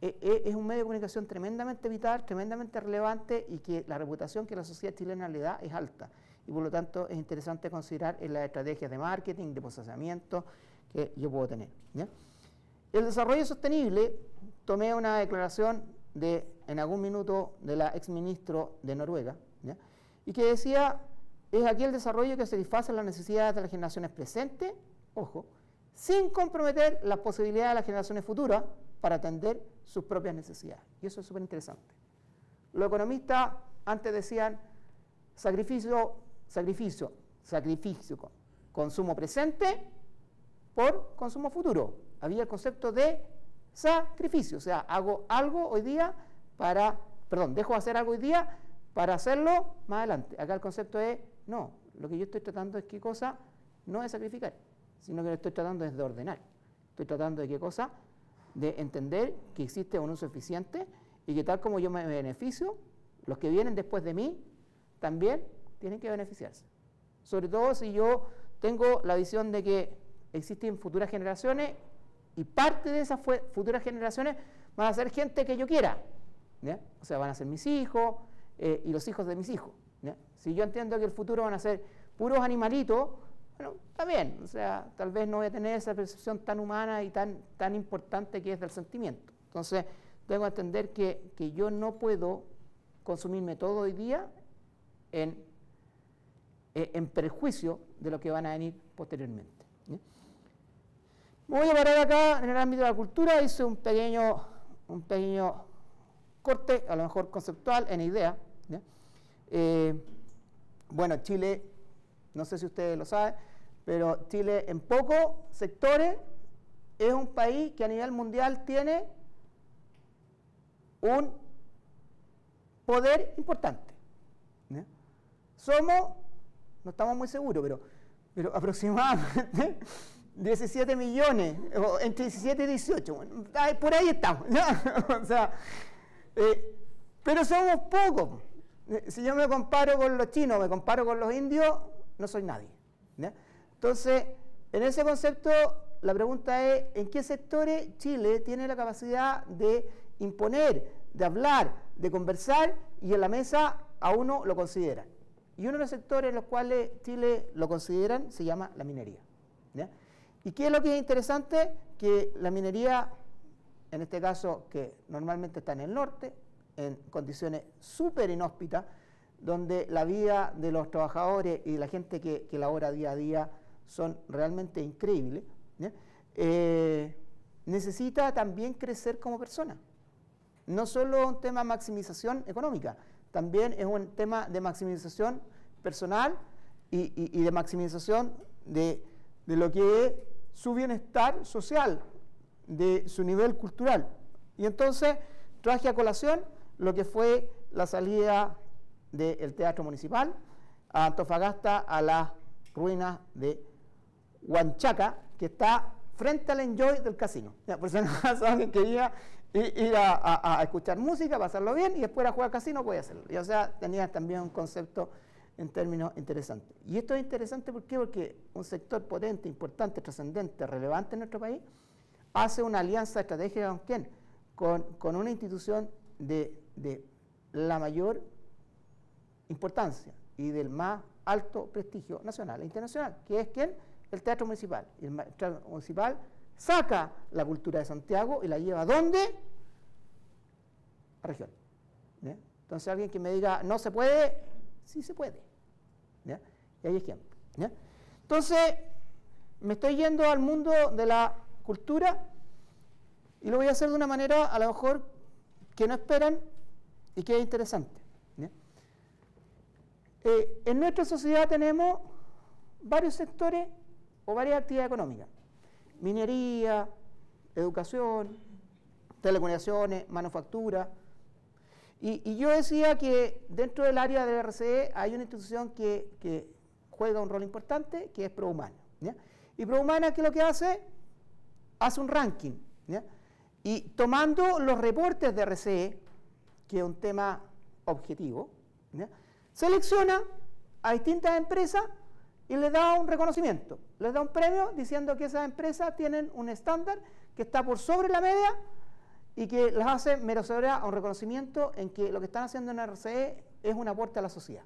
Es un medio de comunicación tremendamente vital, tremendamente relevante, y que la reputación que la sociedad chilena le da es alta. Y por lo tanto es interesante considerar en las estrategias de marketing, de posicionamiento que yo puedo tener, ¿ya? El desarrollo sostenible, tomé una declaración en algún minuto de la exministro de Noruega, ¿ya? Y que decía, es aquí el desarrollo que satisface las necesidades de las generaciones presentes, ojo, sin comprometer las posibilidades de las generaciones futuras para atender sus propias necesidades. Y eso es súper interesante. Los economistas antes decían sacrificio, consumo presente por consumo futuro. Había el concepto de sacrificio, o sea, hago algo hoy día dejo de hacer algo hoy día para hacerlo más adelante. Acá el concepto es, no, lo que yo estoy tratando es qué cosa, no es sacrificar, sino que lo estoy tratando es de ordenar. Estoy tratando de qué cosa, de entender que existe un uso eficiente y que tal como yo me beneficio, los que vienen después de mí también tienen que beneficiarse. Sobre todo si yo tengo la visión de que existen futuras generaciones y parte de esas futuras generaciones van a ser gente que yo quiera, ¿ya? O sea, van a ser mis hijos y los hijos de mis hijos, ¿ya? Si yo entiendo que el futuro van a ser puros animalitos, bueno, está bien, o sea, tal vez no voy a tener esa percepción tan humana y tan importante que es del sentimiento. Entonces, tengo que entender que yo no puedo consumirme todo hoy día en perjuicio de lo que van a venir posteriormente, ¿ya? Me voy a parar acá en el ámbito de la cultura, hice un pequeño corte, a lo mejor conceptual, en idea. Bueno, Chile, no sé si ustedes lo saben, pero Chile en pocos sectores es un país que a nivel mundial tiene un poder importante. Somos, no estamos muy seguros, pero aproximadamente 17 millones, o entre 17 y 18, bueno, por ahí estamos. O sea, pero somos pocos. Si yo me comparo con los chinos, me comparo con los indios, no soy nadie. Entonces, en ese concepto, la pregunta es, ¿en qué sectores Chile tiene la capacidad de imponer, de hablar, de conversar, y en la mesa a uno lo consideran? Y uno de los sectores en los cuales Chile lo consideran se llama la minería. ¿Y qué es lo que es interesante? Que la minería, en este caso, que normalmente está en el norte, en condiciones súper inhóspitas, donde la vida de los trabajadores y de la gente que labora día a día son realmente increíbles, necesita también crecer como persona. No solo un tema de maximización económica, también es un tema de maximización personal y de maximización de lo que es su bienestar social, de su nivel cultural. Y entonces traje a colación lo que fue la salida del Teatro Municipal a Antofagasta, a las ruinas de Huanchaca, que está frente al Enjoy del casino. Por si alguien quería ir a escuchar música, pasarlo bien, y después a jugar al casino, podía hacerlo. Y, o sea, tenía también un concepto en términos interesantes. Y esto es interesante, ¿por qué? Porque un sector potente, importante, trascendente, relevante en nuestro país, hace una alianza estratégica ¿con quién? Con una institución de la mayor importancia y del más alto prestigio nacional e internacional, que es ¿quién? El Teatro Municipal. Y el Teatro Municipal saca la cultura de Santiago y la lleva ¿a dónde? A región. Entonces alguien que me diga, no se puede, sí se puede. Y hay ejemplos. Entonces, me estoy yendo al mundo de la cultura y lo voy a hacer de una manera a lo mejor que no esperan y que es interesante. En nuestra sociedad tenemos varios sectores o varias actividades económicas. Minería, educación, telecomunicaciones, manufactura. Y yo decía que dentro del área del RCE hay una institución que juega un rol importante, que es ProHumana. Y ProHumana, ¿qué es lo que hace? Hace un ranking. Y tomando los reportes de RCE, que es un tema objetivo, selecciona a distintas empresas y les da un reconocimiento, les da un premio diciendo que esas empresas tienen un estándar que está por sobre la media y que las hace merecedoras a un reconocimiento en que lo que están haciendo en RCE es un aporte a la sociedad.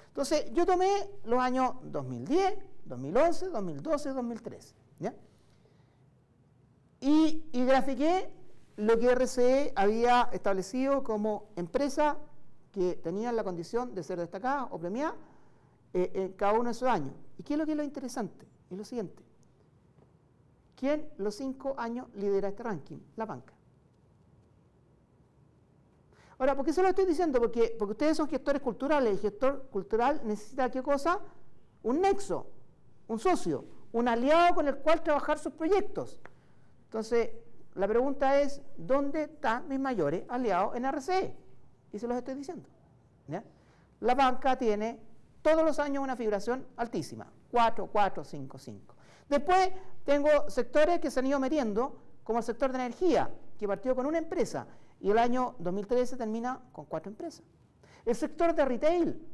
Entonces, yo tomé los años 2010, 2011, 2012 y 2013. Y grafiqué lo que RCE había establecido como empresa que tenían la condición de ser destacada o premiada en cada uno de esos años. ¿Y qué es lo interesante? Es lo siguiente. ¿Quién los 5 años lidera este ranking? La banca. Ahora, ¿por qué se lo estoy diciendo? Porque ustedes son gestores culturales, y gestor cultural necesita ¿qué cosa? Un nexo, un socio, un aliado con el cual trabajar sus proyectos. Entonces, la pregunta es, ¿dónde están mis mayores aliados en RCE? Y se los estoy diciendo. La banca tiene todos los años una figuración altísima, 4, 4, 5, 5. Después tengo sectores que se han ido metiendo, como el sector de energía, que partió con una empresa, y el año 2013 termina con 4 empresas. El sector de retail,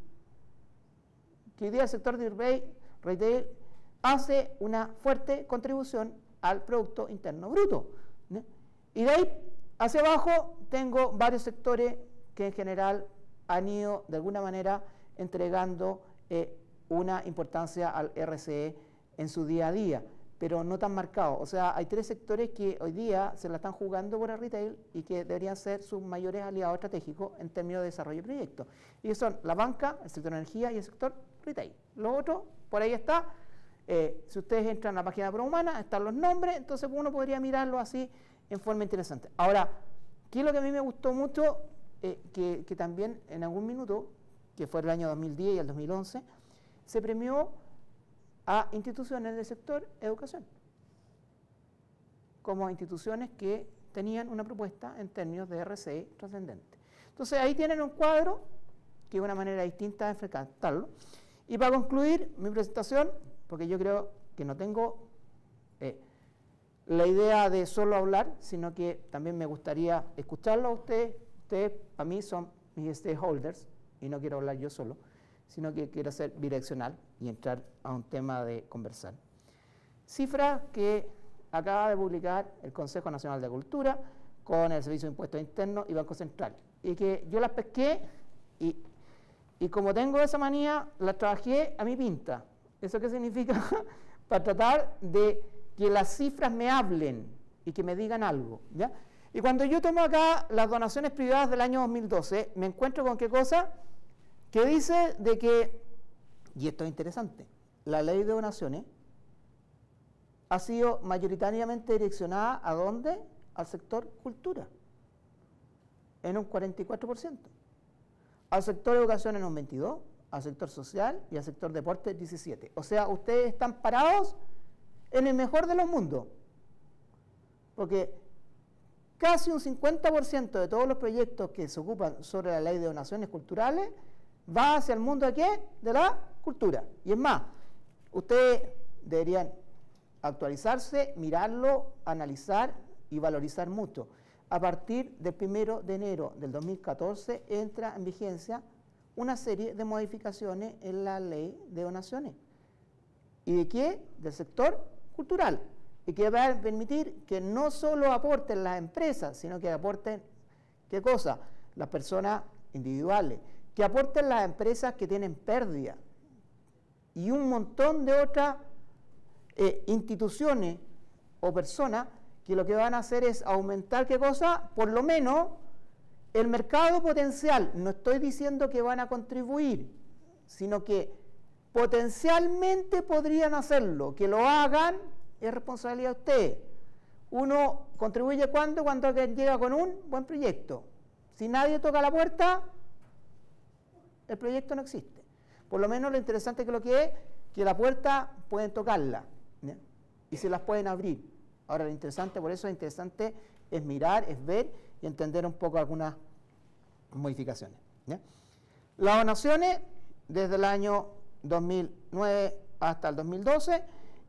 que hoy día el sector de retail hace una fuerte contribución al Producto Interno Bruto. Y de ahí hacia abajo tengo varios sectores que en general han ido de alguna manera entregando una importancia al RCE en su día a día, pero no tan marcado. O sea, hay 3 sectores que hoy día se la están jugando por el retail y que deberían ser sus mayores aliados estratégicos en términos de desarrollo de proyectos. Y son la banca, el sector de energía y el sector retail. Lo otro, por ahí está, Si ustedes entran a la página de ProHumana, están los nombres, entonces uno podría mirarlo así en forma interesante. Ahora, ¿qué es lo que a mí me gustó mucho? Que también en algún minuto, que fue el año 2010 y el 2011, se premió a instituciones del sector educación, como instituciones que tenían una propuesta en términos de RCE trascendente. Entonces ahí tienen un cuadro, que es una manera distinta de enfrentarlo. Y para concluir mi presentación, porque yo creo que no tengo la idea de solo hablar, sino que también me gustaría escucharlo a ustedes. Ustedes, para mí, son mis stakeholders, y no quiero hablar yo solo, sino que quiero ser bidireccional y entrar a un tema de conversar. Cifras que acaba de publicar el Consejo Nacional de Cultura con el Servicio de Impuestos Internos y Banco Central, y que yo las pesqué y como tengo esa manía, las trabajé a mi pinta. ¿Eso qué significa? Para tratar de que las cifras me hablen y que me digan algo, ¿ya? Y cuando yo tomo acá las donaciones privadas del año 2012, me encuentro con qué cosa, que dice de que, y esto es interesante, la ley de donaciones ha sido mayoritariamente direccionada ¿a dónde? Al sector cultura, en un 44%, al sector educación en un 22%, al sector social y al sector deporte 17%. O sea, ustedes están parados en el mejor de los mundos, porque casi un 50% de todos los proyectos que se ocupan sobre la ley de donaciones culturales va hacia el mundo ¿de qué? De la cultura. Y es más, ustedes deberían actualizarse, mirarlo, analizar y valorizar mucho. A partir del 1 de enero del 2014 entra en vigencia una serie de modificaciones en la ley de donaciones. ¿Y de qué? Del sector cultural. Y que va a permitir que no solo aporten las empresas, sino que aporten, ¿qué cosa? Las personas individuales, que aporten las empresas que tienen pérdida y un montón de otras instituciones o personas que lo que van a hacer es aumentar, ¿qué cosa? Por lo menos el mercado potencial. No estoy diciendo que van a contribuir, sino que potencialmente podrían hacerlo. Que lo hagan es responsabilidad de ustedes. Uno contribuye cuando alguien llega con un buen proyecto. Si nadie toca la puerta, el proyecto no existe. Por lo menos lo interesante que lo que es que la puerta pueden tocarla, ¿ya? Y se las pueden abrir. Ahora lo interesante, por eso es interesante, es mirar, es ver y entender un poco algunas modificaciones, ¿ya? Las donaciones desde el año 2009 hasta el 2012,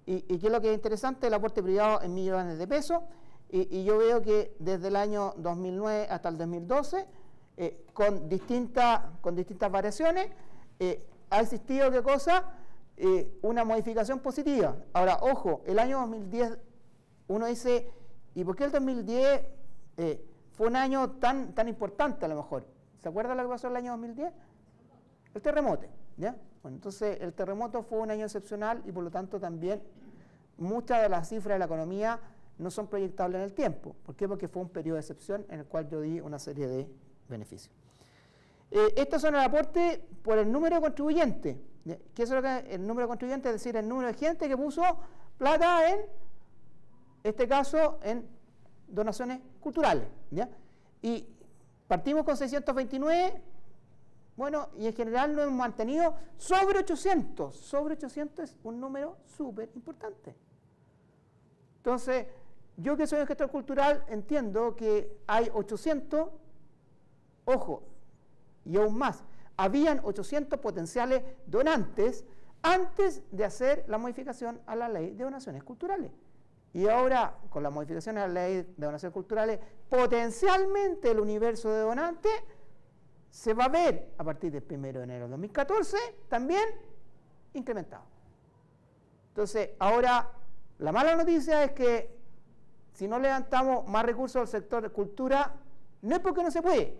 y qué es lo que es interesante, el aporte privado en millones de pesos, y yo veo que desde el año 2009 hasta el 2012, con distintas variaciones, ha existido, ¿qué cosa? Una modificación positiva. Ahora, ojo, el año 2010, uno dice, ¿y por qué el 2010 fue un año tan importante a lo mejor? ¿Se acuerdan lo que pasó el año 2010? El terremoto, ¿ya? Bueno, entonces el terremoto fue un año excepcional y por lo tanto también muchas de las cifras de la economía no son proyectables en el tiempo. ¿Por qué? Porque fue un periodo de excepción en el cual yo di una serie de beneficios. Estos son el aporte por el número de contribuyentes. ¿Qué es lo que el número de contribuyentes? Es decir, el número de gente que puso plata en este caso en donaciones culturales, ¿ya? Y partimos con 629, bueno, y en general lo hemos mantenido sobre 800. Sobre 800 es un número súper importante. Entonces, yo que soy un gestor cultural entiendo que hay 800, ojo, y aún más, habían 800 potenciales donantes antes de hacer la modificación a la ley de donaciones culturales. Y ahora, con la modificación a la ley de donaciones culturales, potencialmente el universo de donantes se va a ver a partir del 1 de enero de 2014 también incrementado. Entonces, ahora, la mala noticia es que si no levantamos más recursos al sector de cultura, no es porque no se puede,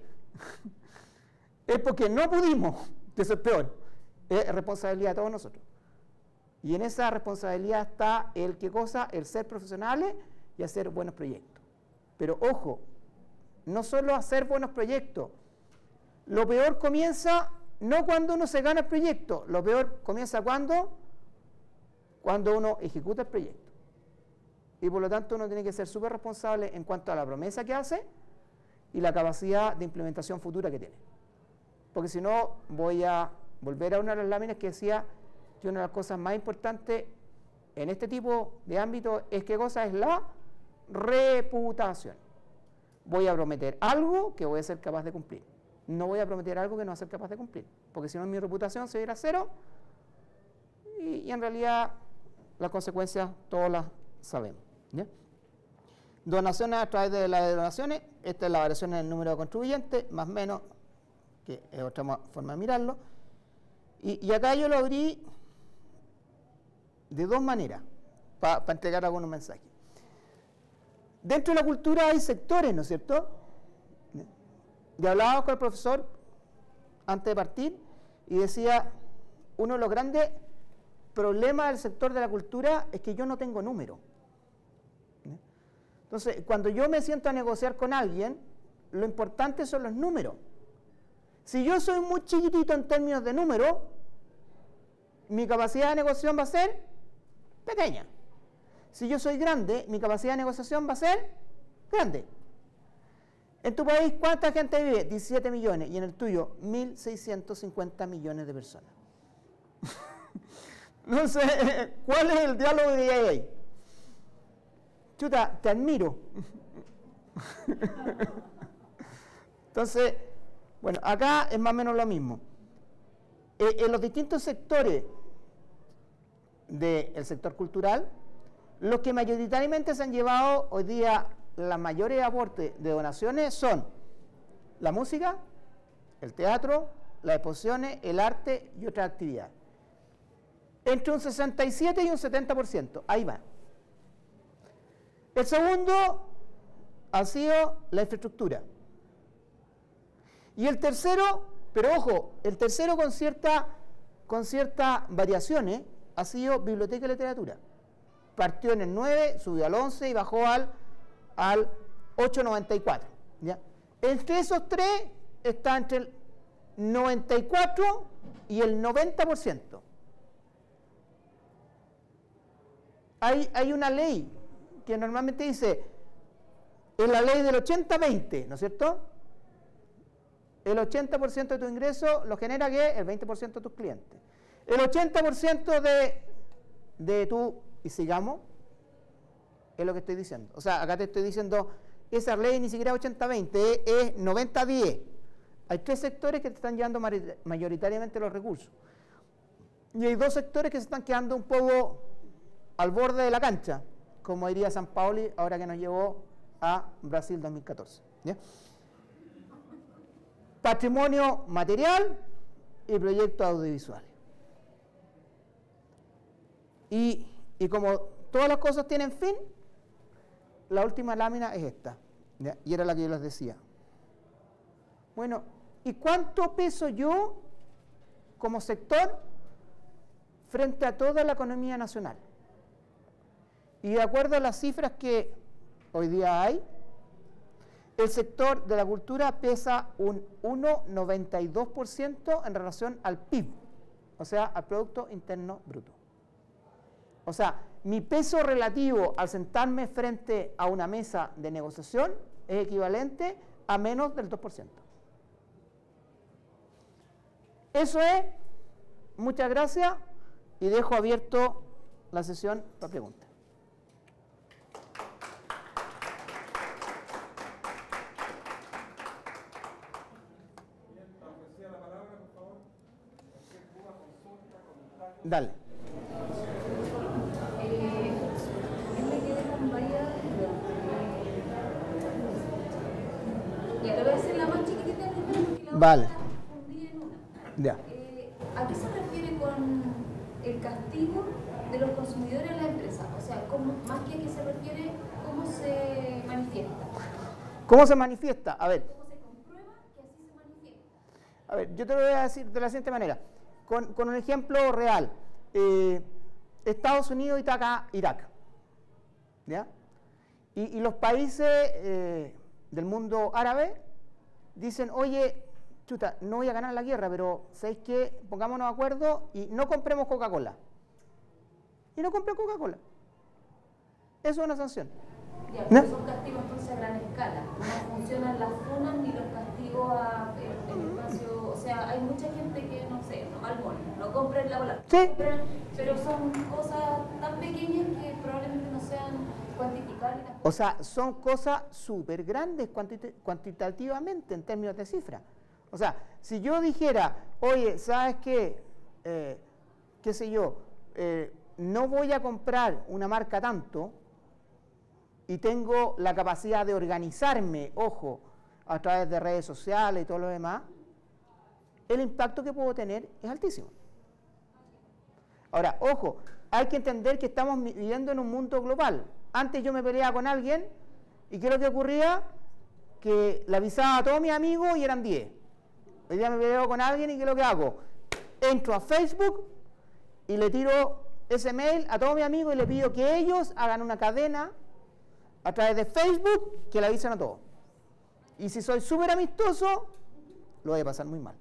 es porque no pudimos, que eso es peor, es responsabilidad de todos nosotros. Y en esa responsabilidad está el qué cosa, el ser profesionales y hacer buenos proyectos. Pero ojo, no solo hacer buenos proyectos. Lo peor comienza no cuando uno se gana el proyecto, lo peor comienza cuando cuando uno ejecuta el proyecto. Y por lo tanto uno tiene que ser súper responsable en cuanto a la promesa que hace y la capacidad de implementación futura que tiene. Porque si no, voy a volver a una de las láminas que decía que una de las cosas más importantes en este tipo de ámbito es ¿qué cosa? Es la reputación. Voy a prometer algo que voy a ser capaz de cumplir. No voy a prometer algo que no voy a ser capaz de cumplir, porque si no mi reputación se va a ir a cero y en realidad las consecuencias todas las sabemos, ¿ya? Donaciones a través de las donaciones, esta es la variación en el número de contribuyentes, más o menos, que es otra forma de mirarlo. Y acá yo lo abrí de dos maneras, para entregar algunos mensajes. Dentro de la cultura hay sectores, ¿no es cierto? Y hablábamos con el profesor antes de partir y decía, uno de los grandes problemas del sector de la cultura es que yo no tengo número. Entonces, cuando yo me siento a negociar con alguien, lo importante son los números. Si yo soy muy chiquitito en términos de número, mi capacidad de negociación va a ser pequeña. Si yo soy grande, mi capacidad de negociación va a ser grande. En tu país, ¿cuánta gente vive? 17 millones. Y en el tuyo, 1.650 millones de personas. No sé, ¿cuál es el diálogo que hay ahí? Chuta, te admiro. Entonces, bueno, acá es más o menos lo mismo. En los distintos sectores del sector cultural, los que mayoritariamente se han llevado hoy día los mayores aportes de donaciones son la música, el teatro, las exposiciones, el arte y otras actividades. Entre un 67 y un 70%, ahí va. El segundo ha sido la infraestructura. Y el tercero, pero ojo, el tercero con ciertas variaciones ha sido biblioteca y literatura. Partió en el 9, subió al 11 y bajó al 8,94. ¿Ya? Entre esos tres está entre el 94 y el 90%. Hay una ley que normalmente dice, es la ley del 80-20, ¿no es cierto? El 80% de tu ingreso lo genera ¿qué? El 20% de tus clientes. El 80% de tu, y sigamos, es lo que estoy diciendo. O sea, acá te estoy diciendo, esa ley ni siquiera es 80-20, es 90-10. Hay tres sectores que te están llevando mayoritariamente los recursos. Y hay dos sectores que se están quedando un poco al borde de la cancha, como diría San Paoli, ahora que nos llevó a Brasil 2014. ¿Ya? Patrimonio material y proyectos audiovisuales. Y como todas las cosas tienen fin, la última lámina es esta, ¿ya? Y era la que yo les decía. Bueno, ¿y cuánto peso yo como sector frente a toda la economía nacional? Y de acuerdo a las cifras que hoy día hay, el sector de la cultura pesa un 1,92% en relación al PIB, o sea, al Producto Interno Bruto. O sea, mi peso relativo al sentarme frente a una mesa de negociación es equivalente a menos del 2%. Eso es, muchas gracias, y dejo abierto la sesión para preguntas. Dale. Me quedé con varias. Ya, te voy a hacer la más chiquitita porque la Vale. otra la confundí en una. Ya. ¿A qué se refiere con el castigo de los consumidores a la empresa? O sea, más que a qué se refiere, ¿cómo se manifiesta? ¿Cómo se manifiesta? A ver. ¿Cómo se comprueba que así se manifiesta? A ver, yo te lo voy a decir de la siguiente manera. Con un ejemplo real, Estados Unidos y Irak, ¿ya? Y los países del mundo árabe dicen, oye, chuta, no voy a ganar la guerra, pero ¿sabéis qué? Pongámonos de acuerdo y no compremos Coca-Cola. y no compra Coca-Cola. Eso es una sanción. Ya, pero son castigos entonces a gran escala. No funcionan las funas ni los castigos en el espacio. O sea, hay mucha gente que, no sé, no compra en la bola. Sí. Pero son cosas tan pequeñas que probablemente no sean cuantificables. O sea, son cosas súper grandes cuantitativamente en términos de cifras. O sea, si yo dijera, oye, ¿sabes qué? ¿Qué sé yo? No voy a comprar una marca tanto y tengo la capacidad de organizarme, ojo, a través de redes sociales y todo lo demás, el impacto que puedo tener es altísimo. Ahora, ojo, hay que entender que estamos viviendo en un mundo global. Antes yo me peleaba con alguien y ¿qué es lo que ocurría? Que le avisaba a todos mis amigos y eran 10. Hoy día me peleo con alguien y ¿qué es lo que hago? Entro a Facebook y le tiro ese mail a todos mis amigos y le pido que ellos hagan una cadena a través de Facebook que le avisen a todos. Y si soy súper amistoso, lo voy a pasar muy mal.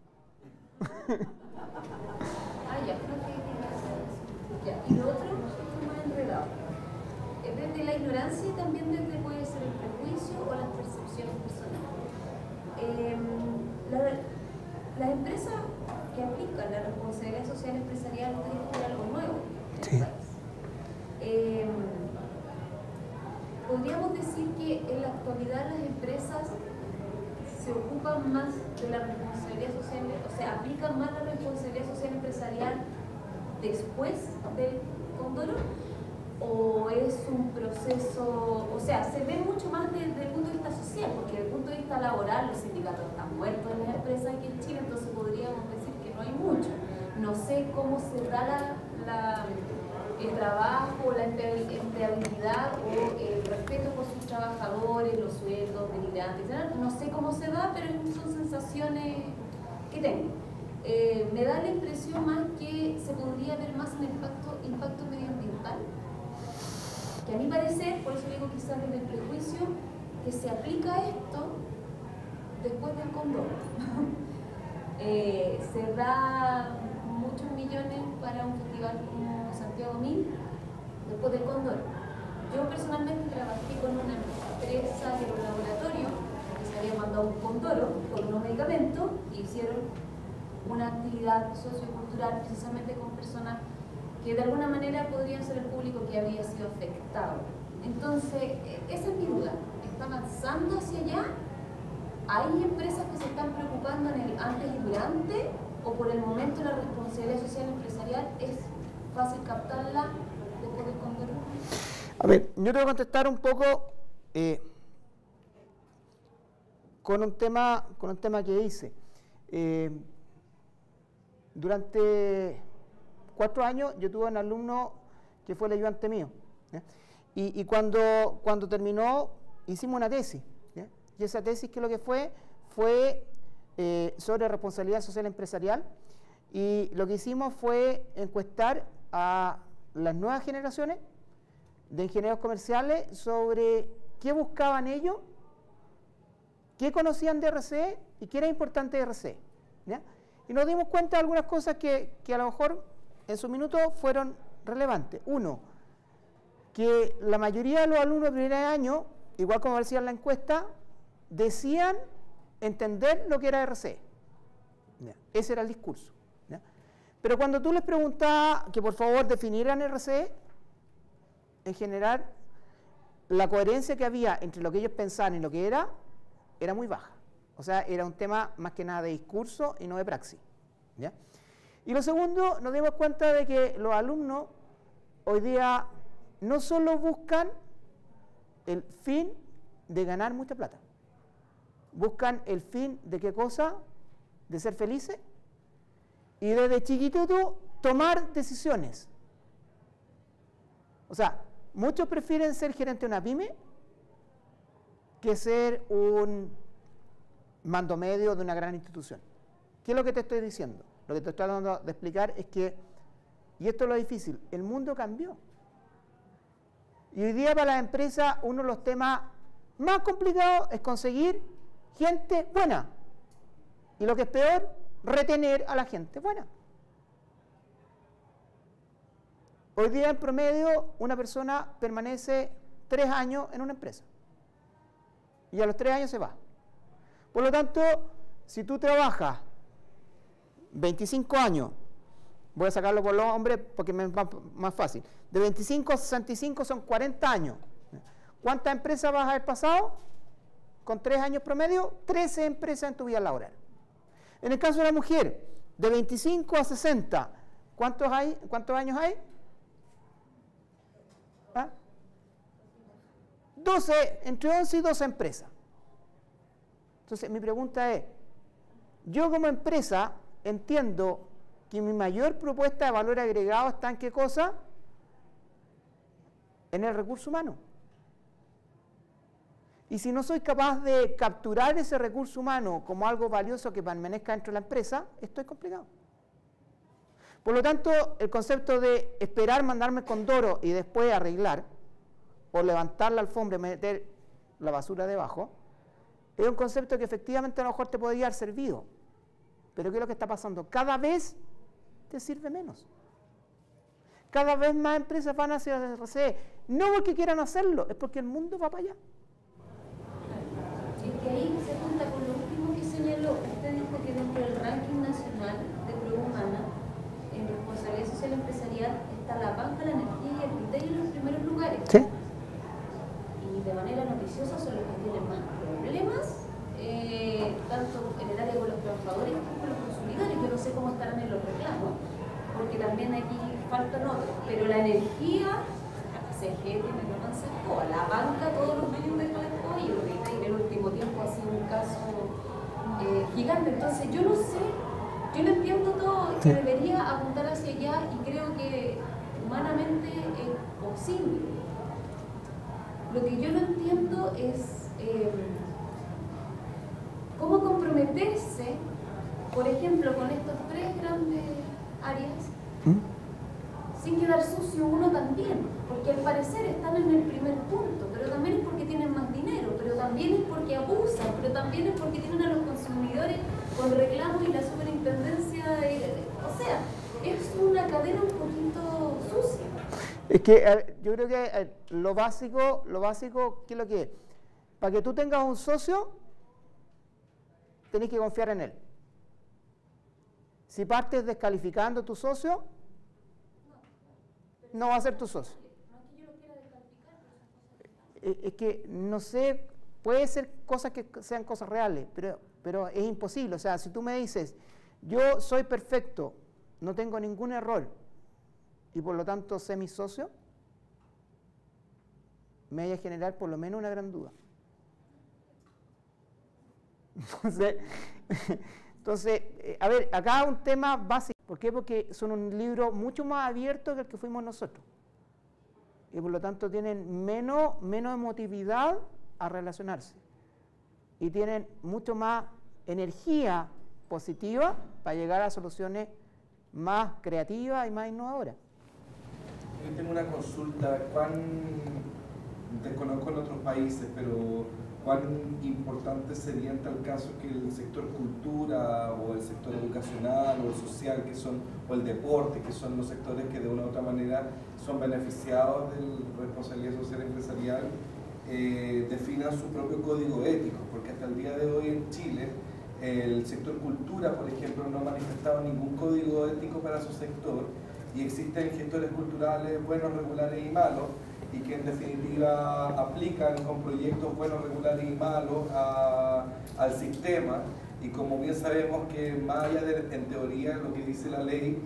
Y lo otro es más enredado. Desde la ignorancia y también desde puede ser el prejuicio o las percepciones personales. Las empresas que aplican la responsabilidad social empresarial no tienen que ser algo nuevo en el país. Podríamos decir que en la actualidad las empresas se ocupan más de la responsabilidad social, o sea, aplican más la responsabilidad social empresarial después del Condoro, o es un proceso, o sea, se ve mucho más desde el punto de vista social, porque desde el punto de vista laboral los sindicatos están muertos en las empresas aquí en Chile, entonces podríamos decir que no hay mucho. No sé cómo se da el trabajo, la empleabilidad o el respeto por sus trabajadores, los sueldos, delirantes, etc. No sé cómo se da, pero son sensaciones que tengo. Me da la impresión más que se podría ver más en el impacto medioambiental, que a mi parecer, por eso digo quizás desde el prejuicio, que se aplica esto después del condoro. Se da muchos millones para un festival como Santiago 1000 después del condoro. Yo personalmente trabajé con una empresa de un laboratorio que se había mandado un condoro con unos medicamentos y hicieron una actividad sociocultural precisamente con personas que de alguna manera podrían ser el público que había sido afectado. Entonces, esa es mi duda. ¿Está avanzando hacia allá? ¿Hay empresas que se están preocupando en el antes y durante? ¿O por el momento la responsabilidad social empresarial es fácil captarla después del condoro? A ver, yo te voy a contestar un poco con un tema que hice. Durante 4 años yo tuve un alumno que fue el ayudante mío, ¿ya? Y cuando terminó hicimos una tesis, ¿ya? Y esa tesis, ¿qué es lo que fue? Fue sobre responsabilidad social empresarial, y lo que hicimos fue encuestar a las nuevas generaciones de ingenieros comerciales sobre qué buscaban ellos, qué conocían de RCE y qué era importante de RCE, ¿ya? Y nos dimos cuenta de algunas cosas que a lo mejor en su minuto fueron relevantes. Uno, que la mayoría de los alumnos de primer año, igual como decía en la encuesta, decían entender lo que era RCE. ¿Ya? Ese era el discurso, ¿ya? Pero cuando tú les preguntabas que por favor definieran RCE, en general, la coherencia que había entre lo que ellos pensaban y lo que era muy baja. O sea, era un tema más que nada de discurso y no de praxis, ¿ya? Y lo segundo, nos dimos cuenta de que los alumnos hoy día no solo buscan el fin de ganar mucha plata, buscan el fin de qué cosa, de ser felices y desde chiquitito tomar decisiones. O sea, muchos prefieren ser gerente de una pyme que ser un mando medio de una gran institución. ¿Qué es lo que te estoy diciendo? Lo que te estoy tratando de explicar es que, y esto es lo difícil, el mundo cambió. Y hoy día para las empresas uno de los temas más complicados es conseguir gente buena. Y lo que es peor, retener a la gente buena. Hoy día en promedio una persona permanece 3 años en una empresa y a los 3 años se va. Por lo tanto, si tú trabajas 25 años, voy a sacarlo por los hombres porque me es más fácil, de 25 a 65 son 40 años. ¿Cuántas empresas vas a haber pasado? Con 3 años promedio, 13 empresas en tu vida laboral. En el caso de la mujer, de 25 a 60, ¿cuántos años hay? ¿Ah? 12, entre 11 y 12 empresas. Entonces, mi pregunta es, yo como empresa entiendo que mi mayor propuesta de valor agregado está en ¿qué cosa? En el recurso humano. Y si no soy capaz de capturar ese recurso humano como algo valioso que permanezca dentro de la empresa, esto es complicado. Por lo tanto, el concepto de esperar mandarme Condoro y después arreglar, o levantar la alfombra y meter la basura debajo, es un concepto que efectivamente a lo mejor te podría haber servido. Pero ¿qué es lo que está pasando? Cada vez te sirve menos. Cada vez más empresas van hacia el RCE. No porque quieran hacerlo, es porque el mundo va para allá. Es que ahí se junta con lo último que señaló. Usted dijo que dentro del ranking nacional de prueba humana, en responsabilidad social empresarial, está la banca, la energía y el criterio en los primeros lugares. ¿Sí? Y de manera noticiosa son los que tienen más problemas, tanto en el área con los trabajadores como con los consumidores. Yo no sé cómo estarán en los reclamos, porque también aquí faltan otros, pero la energía, la CG tiene que avanzar toda, la banca, todos los medios de transporte y el retail en el último tiempo ha sido un caso gigante. Entonces yo no sé, yo lo entiendo todo, que debería apuntar hacia allá y creo que humanamente es posible. Lo que yo no entiendo es cómo comprometerse, por ejemplo, con estos 3 grandes áreas, sin quedar sucio uno también, porque al parecer están en el primer punto, pero también es porque tienen más dinero, pero también es porque abusan, pero también es porque tienen a los consumidores con reclamos y la superintendencia, o sea, es una cadena un poquito sucia. Es que yo creo que lo básico, ¿qué es lo que es? Para que tú tengas un socio, tenés que confiar en él. Si partes descalificando a tu socio, no va a ser tu socio. Es que, no sé, puede ser cosas que sean cosas reales, pero es imposible. O sea, si tú me dices, yo soy perfecto, no tengo ningún error, y por lo tanto sé mi socio, me vaya a generar por lo menos una gran duda. Entonces, a ver, acá un tema básico. ¿Por qué? Porque son un libro mucho más abierto que el que fuimos nosotros. Y por lo tanto tienen menos emotividad a relacionarse. Y tienen mucho más energía positiva para llegar a soluciones más creativas y más innovadoras. Yo tengo una consulta, desconozco en otros países, pero ¿cuán importante sería en tal caso que el sector cultura o el sector educacional o el social, o el deporte, que son los sectores que de una u otra manera son beneficiados de la responsabilidad social empresarial, definan su propio código ético? Porque hasta el día de hoy en Chile, el sector cultura, por ejemplo, no ha manifestado ningún código ético para su sector, y existen gestores culturales buenos, regulares y malos, y que en definitiva aplican con proyectos buenos, regulares y malos al sistema. Y como bien sabemos que más allá de, en teoría, lo que dice la ley,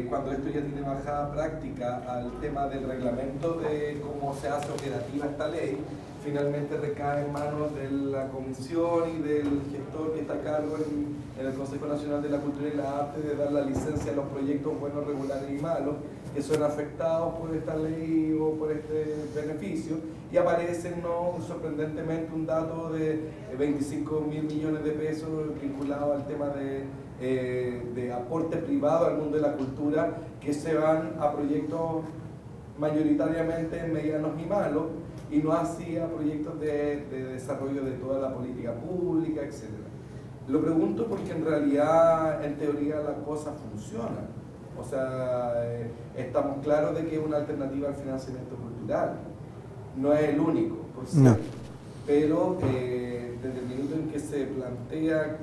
cuando esto ya tiene bajada práctica al tema del reglamento de cómo se hace operativa esta ley, finalmente recae en manos de la comisión y del gestor que está a cargo en el Consejo Nacional de la Cultura y la Arte de dar la licencia a los proyectos buenos, regulares y malos que son afectados por esta ley o por este beneficio, y aparece sorprendentemente un dato de 25.000 millones de pesos vinculado al tema de aporte privado al mundo de la cultura, que se van a proyectos mayoritariamente medianos y malos, y no así a proyectos de desarrollo de toda la política pública, etc. Lo pregunto porque en realidad, en teoría, la cosa funciona. O sea, estamos claros de que es una alternativa al financiamiento cultural. No es el único, por cierto. No. Pero desde el minuto en que se plantea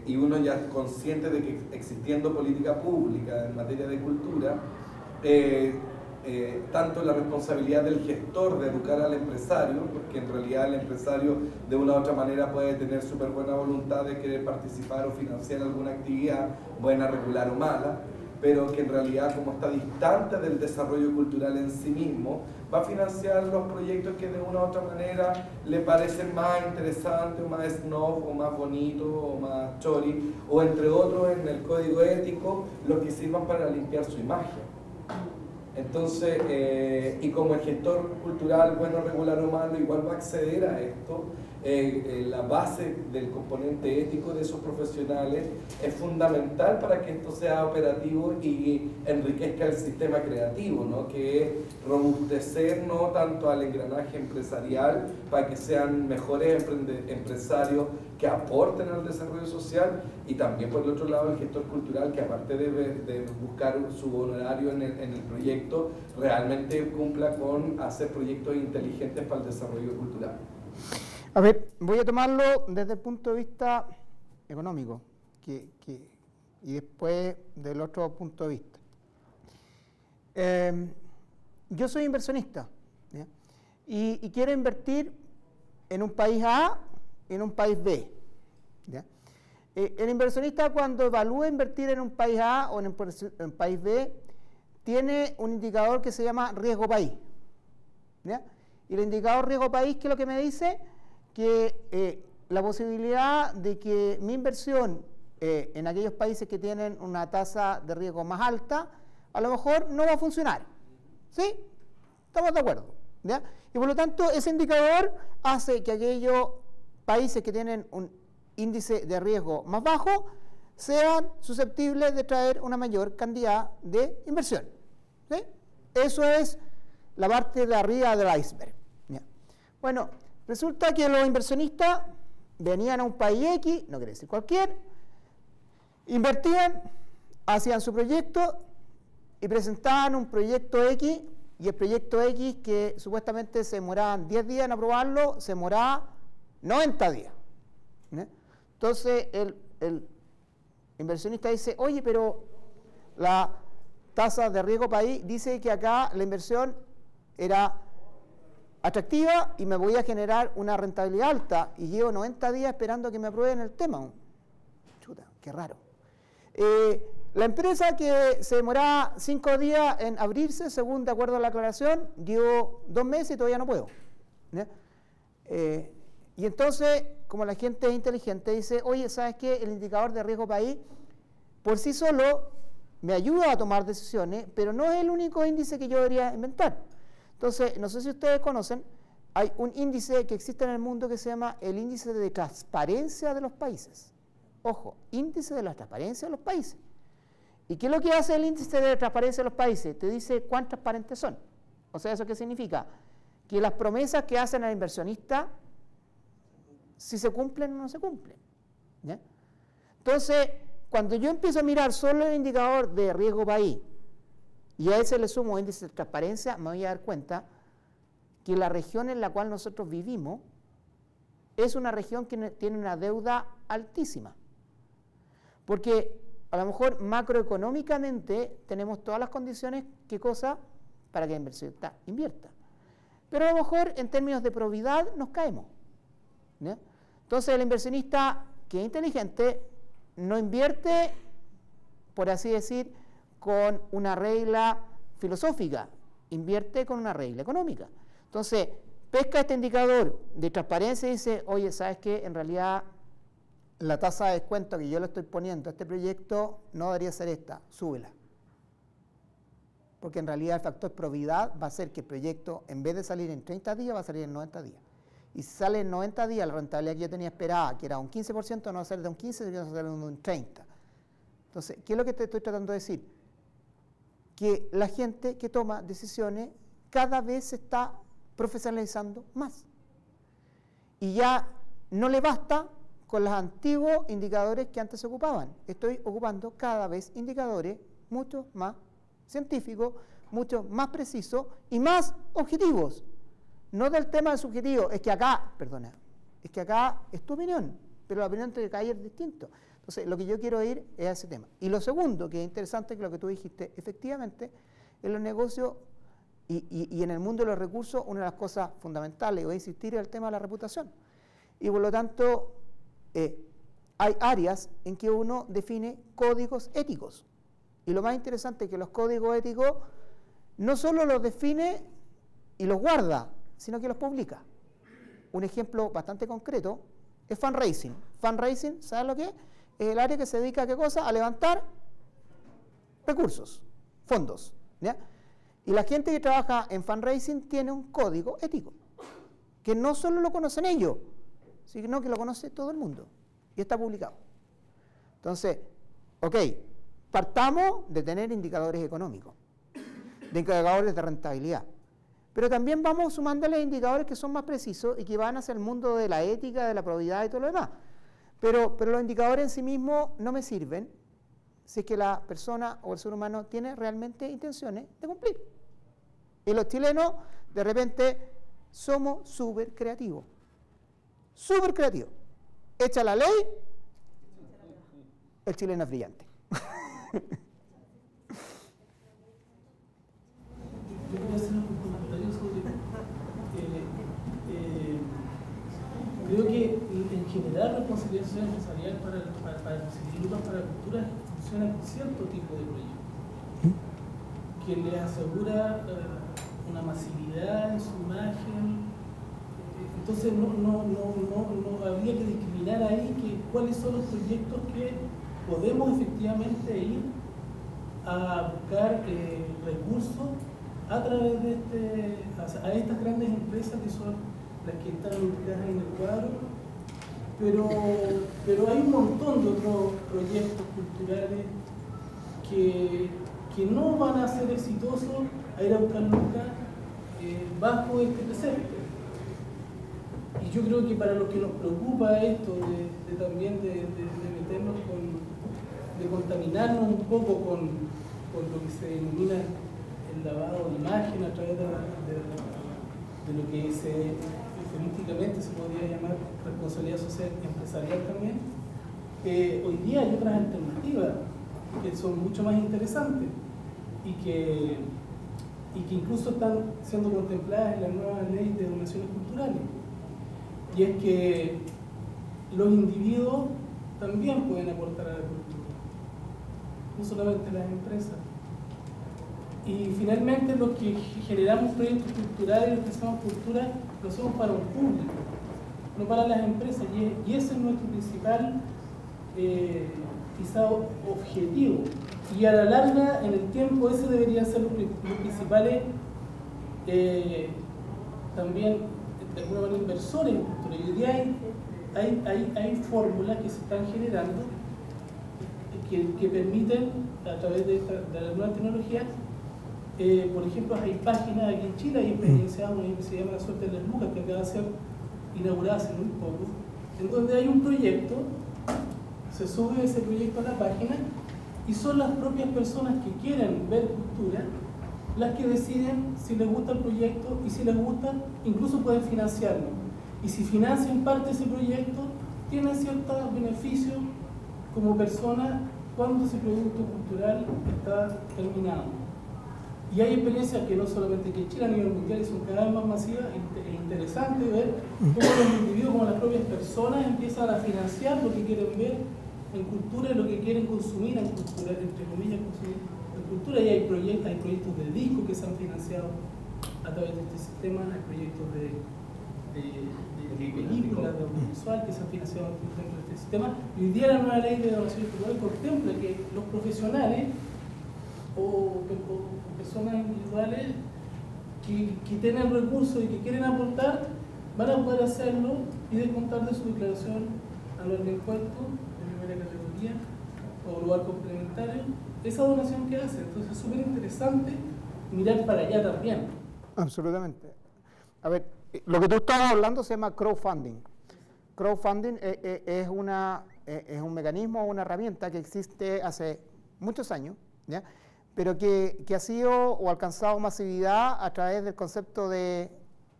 y uno ya es consciente de que existiendo política pública en materia de cultura, tanto la responsabilidad del gestor de educar al empresario, porque en realidad el empresario de una u otra manera puede tener súper buena voluntad de querer participar o financiar alguna actividad, buena, regular o mala, pero que en realidad, como está distante del desarrollo cultural en sí mismo, va a financiar los proyectos que de una u otra manera le parecen más interesantes, o más snob, o más bonitos, o más chori, o entre otros en el código ético, los que sirvan para limpiar su imagen. Entonces, y como el gestor cultural, bueno, regular o malo, igual va a acceder a esto, la base del componente ético de esos profesionales es fundamental para que esto sea operativo y enriquezca el sistema creativo, ¿no? Que es robustecer no tanto al engranaje empresarial para que sean mejores empresarios que aporten al desarrollo social, y también por el otro lado el gestor cultural que aparte de buscar su honorario en el proyecto, realmente cumpla con hacer proyectos inteligentes para el desarrollo cultural. A ver, voy a tomarlo desde el punto de vista económico y después del otro punto de vista. Yo soy inversionista, ¿ya? Y quiero invertir en un país A y en un país B, ¿ya? El inversionista, cuando evalúa invertir en un país A o en un país B, tiene un indicador que se llama riesgo país, ¿ya? Y el indicador riesgo país, ¿qué es lo que me dice? Que la posibilidad de que mi inversión en aquellos países que tienen una tasa de riesgo más alta, a lo mejor no va a funcionar. ¿Sí? ¿Estamos de acuerdo? ¿Ya? Y por lo tanto, ese indicador hace que aquellos países que tienen un índice de riesgo más bajo sean susceptibles de traer una mayor cantidad de inversión. ¿Sí? Eso es la parte de arriba del iceberg. ¿Ya? Bueno, resulta que los inversionistas venían a un país X, no quiere decir cualquier, invertían, hacían su proyecto y presentaban un proyecto X, y el proyecto X, que supuestamente se demoraban 10 días en aprobarlo, se demoraba 90 días. ¿Sí? Entonces el inversionista dice, oye, pero la tasa de riesgo país dice que acá la inversión era atractiva y me voy a generar una rentabilidad alta, y llevo 90 días esperando que me aprueben el tema. Chuta, qué raro. La empresa que se demoraba 5 días en abrirse, según de acuerdo a la aclaración, dio 2 meses y todavía no puedo. Y entonces, como la gente es inteligente, dice, oye, ¿sabes qué? El indicador de riesgo país por sí solo me ayuda a tomar decisiones, pero no es el único índice que yo debería inventar. Entonces, no sé si ustedes conocen, hay un índice que existe en el mundo que se llama el índice de transparencia de los países. Ojo, índice de la transparencia de los países. ¿Y qué es lo que hace el índice de transparencia de los países? Te dice cuán transparentes son. O sea, ¿eso qué significa? Que las promesas que hacen al inversionista, si se cumplen o no se cumplen. ¿Ya? Entonces, cuando yo empiezo a mirar solo el indicador de riesgo país, y a ese le sumo índice de transparencia, me voy a dar cuenta que la región en la cual nosotros vivimos es una región que tiene una deuda altísima. Porque a lo mejor macroeconómicamente tenemos todas las condiciones, ¿qué cosa? Para que el inversionista invierta. Pero a lo mejor en términos de probidad nos caemos. ¿Ya? Entonces el inversionista que es inteligente no invierte, por así decir, con una regla filosófica, invierte con una regla económica. Entonces, pesca este indicador de transparencia y dice, oye, ¿sabes qué? En realidad, la tasa de descuento que yo le estoy poniendo a este proyecto no debería ser esta, súbela. Porque en realidad el factor probidad va a hacer que el proyecto, en vez de salir en 30 días, va a salir en 90 días. Y si sale en 90 días, la rentabilidad que yo tenía esperada, que era un 15%, no va a ser de un 15%, sino va a ser de un 30%. Entonces, ¿qué es lo que te estoy tratando de decir? Que la gente que toma decisiones cada vez se está profesionalizando más. Y ya no le basta con los antiguos indicadores que antes se ocupaban. Estoy ocupando cada vez indicadores mucho más científicos, mucho más precisos y más objetivos. No del tema del subjetivo, es que acá es tu opinión, pero la opinión de cada es distinto. Entonces, lo que yo quiero ir es a ese tema. Y lo segundo, que es interesante, que lo que tú dijiste, efectivamente, en los negocios y en el mundo de los recursos, una de las cosas fundamentales, voy a insistir, es el tema de la reputación. Y por lo tanto, hay áreas en que uno define códigos éticos. Y lo más interesante es que los códigos éticos no solo los define y los guarda, sino que los publica. Un ejemplo bastante concreto es fundraising. Fundraising, ¿sabes lo que es? Es el área que se dedica a qué cosa? A levantar recursos, fondos, ¿ya? Y la gente que trabaja en fundraising tiene un código ético, que no solo lo conocen ellos, sino que lo conoce todo el mundo, y está publicado. Entonces, ok, partamos de tener indicadores económicos, de indicadores de rentabilidad, pero también vamos sumándole indicadores que son más precisos y que van hacia el mundo de la ética, de la probidad y todo lo demás. Pero los indicadores en sí mismos no me sirven si es que la persona o el ser humano tiene realmente intenciones de cumplir. Y los chilenos, de repente, somos súper creativos. Súper creativos. Echa la ley, el chileno es brillante. Yo voy a hacer un comentario sobre... creo que en general la responsabilidad social empresarial para el Instituto para la Cultura funciona con cierto tipo de proyectos que le asegura una masividad en su imagen. Entonces no habría que discriminar ahí cuáles son los proyectos que podemos efectivamente ir a buscar recursos a través de a estas grandes empresas que son las que están ubicadas en el cuadro, pero hay un montón de otros proyectos culturales que no van a ser exitosos a ir a buscar nunca bajo este precepto. Y yo creo que para los que nos preocupa esto de también de meternos de contaminarnos un poco con lo que se denomina el lavado de imagen a través de lo que eufemísticamente se podría llamar responsabilidad social empresarial también, hoy día hay otras alternativas que son mucho más interesantes y que incluso están siendo contempladas en la nueva ley de donaciones culturales. Y es que los individuos también pueden aportar a la cultura, no solamente las empresas. Y finalmente los que generamos proyectos culturales, los que hacemos cultura, lo hacemos para un público, no para las empresas. Y ese es nuestro principal, quizá, objetivo. Y a la larga, en el tiempo, ese debería ser los principales, también, de alguna manera, inversores en cultura. Y hoy día hay fórmulas que se están generando que permiten, a través de la nueva tecnología, por ejemplo, hay páginas aquí en Chile, hay experiencias, una que se llama La Suerte de las Lucas, que acaba de ser inaugurada hace muy poco, en donde hay un proyecto, se sube ese proyecto a la página y son las propias personas que quieren ver cultura las que deciden si les gusta el proyecto, y si les gusta, incluso pueden financiarlo. Y si financian parte de ese proyecto, tienen ciertos beneficios como persona cuando ese producto cultural está terminado. Y hay experiencias que no solamente aquí en Chile, a nivel mundial, son cada vez más masivas. Es interesante ver cómo los individuos, como las propias personas, empiezan a financiar lo que quieren ver en cultura y lo que quieren consumir en cultura, entre comillas, consumir en cultura. Y hay proyectos de discos que se han financiado a través de este sistema, hay proyectos de películas, de audiovisual que se han financiado dentro de este sistema. Y hoy día la nueva ley de donaciones culturales contempla que los profesionales o personas individuales que tienen recursos y que quieren aportar van a poder hacerlo y descontar de su declaración anual de impuestos de primera categoría o global complementario esa donación que hace. Entonces es súper interesante mirar para allá también. Absolutamente. A ver, lo que tú estabas hablando se llama crowdfunding. Crowdfunding es un mecanismo, una herramienta que existe hace muchos años, ¿ya? Pero que ha sido o alcanzado masividad a través del concepto ¿de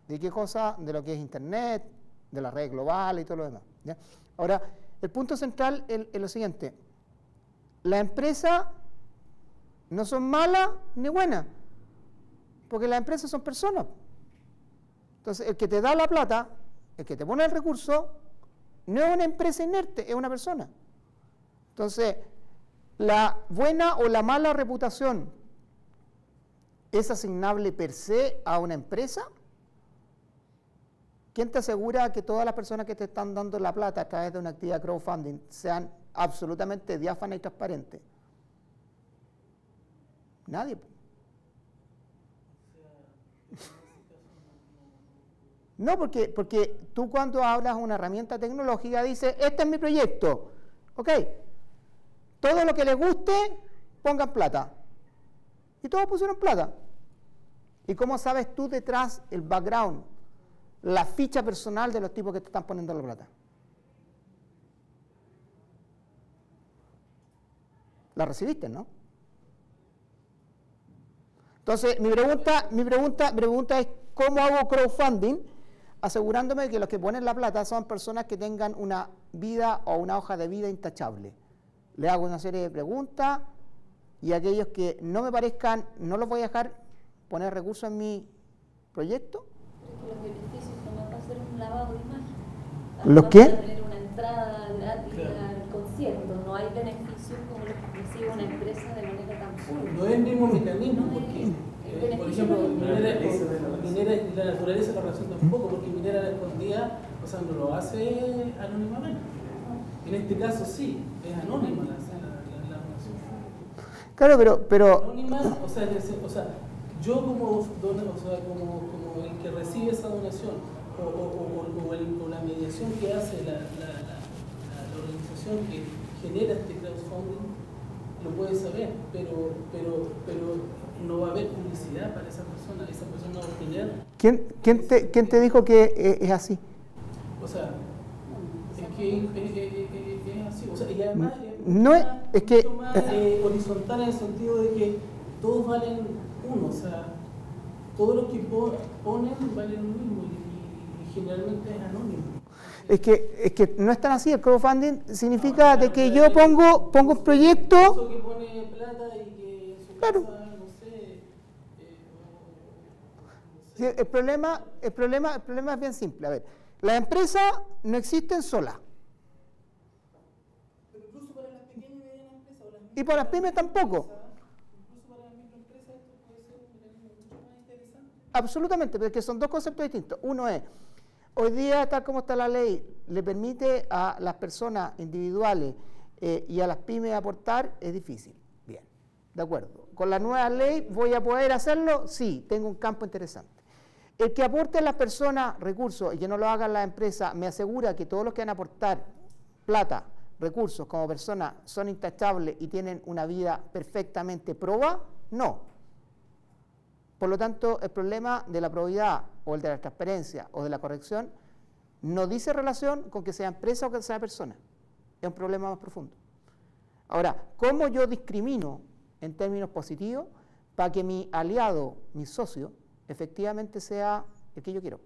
qué cosa? De lo que es Internet, de las redes globales y todo lo demás, ¿ya? Ahora, el punto central es lo siguiente. Las empresas no son malas ni buenas, porque las empresas son personas. Entonces, el que te da la plata, el que te pone el recurso, no es una empresa inerte, es una persona. Entonces, la buena o la mala reputación es asignable per se a una empresa. ¿Quién te asegura que todas las personas que te están dando la plata a través de una actividad de crowdfunding sean absolutamente diáfanas y transparentes? Nadie. No, porque tú cuando hablas de una herramienta tecnológica dices, este es mi proyecto, ok, todo lo que les guste, pongan plata. Y todos pusieron plata. ¿Y cómo sabes tú detrás el background, la ficha personal de los tipos que te están poniendo la plata? La recibiste, ¿no? Entonces, mi pregunta es, ¿cómo hago crowdfunding asegurándome que los que ponen la plata son personas que tengan una vida o una hoja de vida intachable? Le hago una serie de preguntas y aquellos que no me parezcan, no los voy a dejar poner recursos en mi proyecto. Los beneficios no van a ser un lavado de imagen. ¿Los qué? Van a tener una entrada gratis al concierto. No hay beneficios como los que recibe una empresa de manera tan pura. No es el mismo mecanismo, porque, por ejemplo, minera y la naturaleza la relación tampoco, porque minera a la escondida, o sea, no lo hace anónimamente. En este caso sí, es anónima la donación. Claro, pero Anónima, o sea, yo como el que recibe esa donación, o la mediación que hace la organización que genera este crowdfunding, lo puede saber, pero no va a haber publicidad para esa persona va a obtener. ¿Quién te dijo que es así? O sea, es que es así, o sea, y además No es que mucho más horizontal en el sentido de que todos valen uno, o sea, todos los que ponen valen lo mismo y generalmente es anónimo. Es que no es tan así. El crowdfunding significa de que yo pongo un proyecto. Que pone plata y que en su Claro. casa, no sé, Sí, el problema es bien simple. A ver, las empresas no existen solas. pero incluso para las pequeñas y medianas empresas o las Y para las pymes tampoco. incluso para las microempresas esto puede ser un mecanismo mucho más interesante. Absolutamente, porque son dos conceptos distintos. Uno es, hoy día, tal como está la ley, le permite a las personas individuales y a las pymes aportar, es difícil. Bien, de acuerdo. ¿Con la nueva ley voy a poder hacerlo? Sí, tengo un campo interesante. El que aporte a las personas recursos y que no lo hagan las empresas, me asegura que todos los que van a aportar plata, recursos como personas son intachables y tienen una vida perfectamente probada. No. Por lo tanto, el problema de la probidad o el de la transparencia o de la corrección no dice relación con que sea empresa o que sea persona. Es un problema más profundo. Ahora, ¿cómo yo discrimino en términos positivos para que mi aliado, mi socio, efectivamente sea el que yo quiero?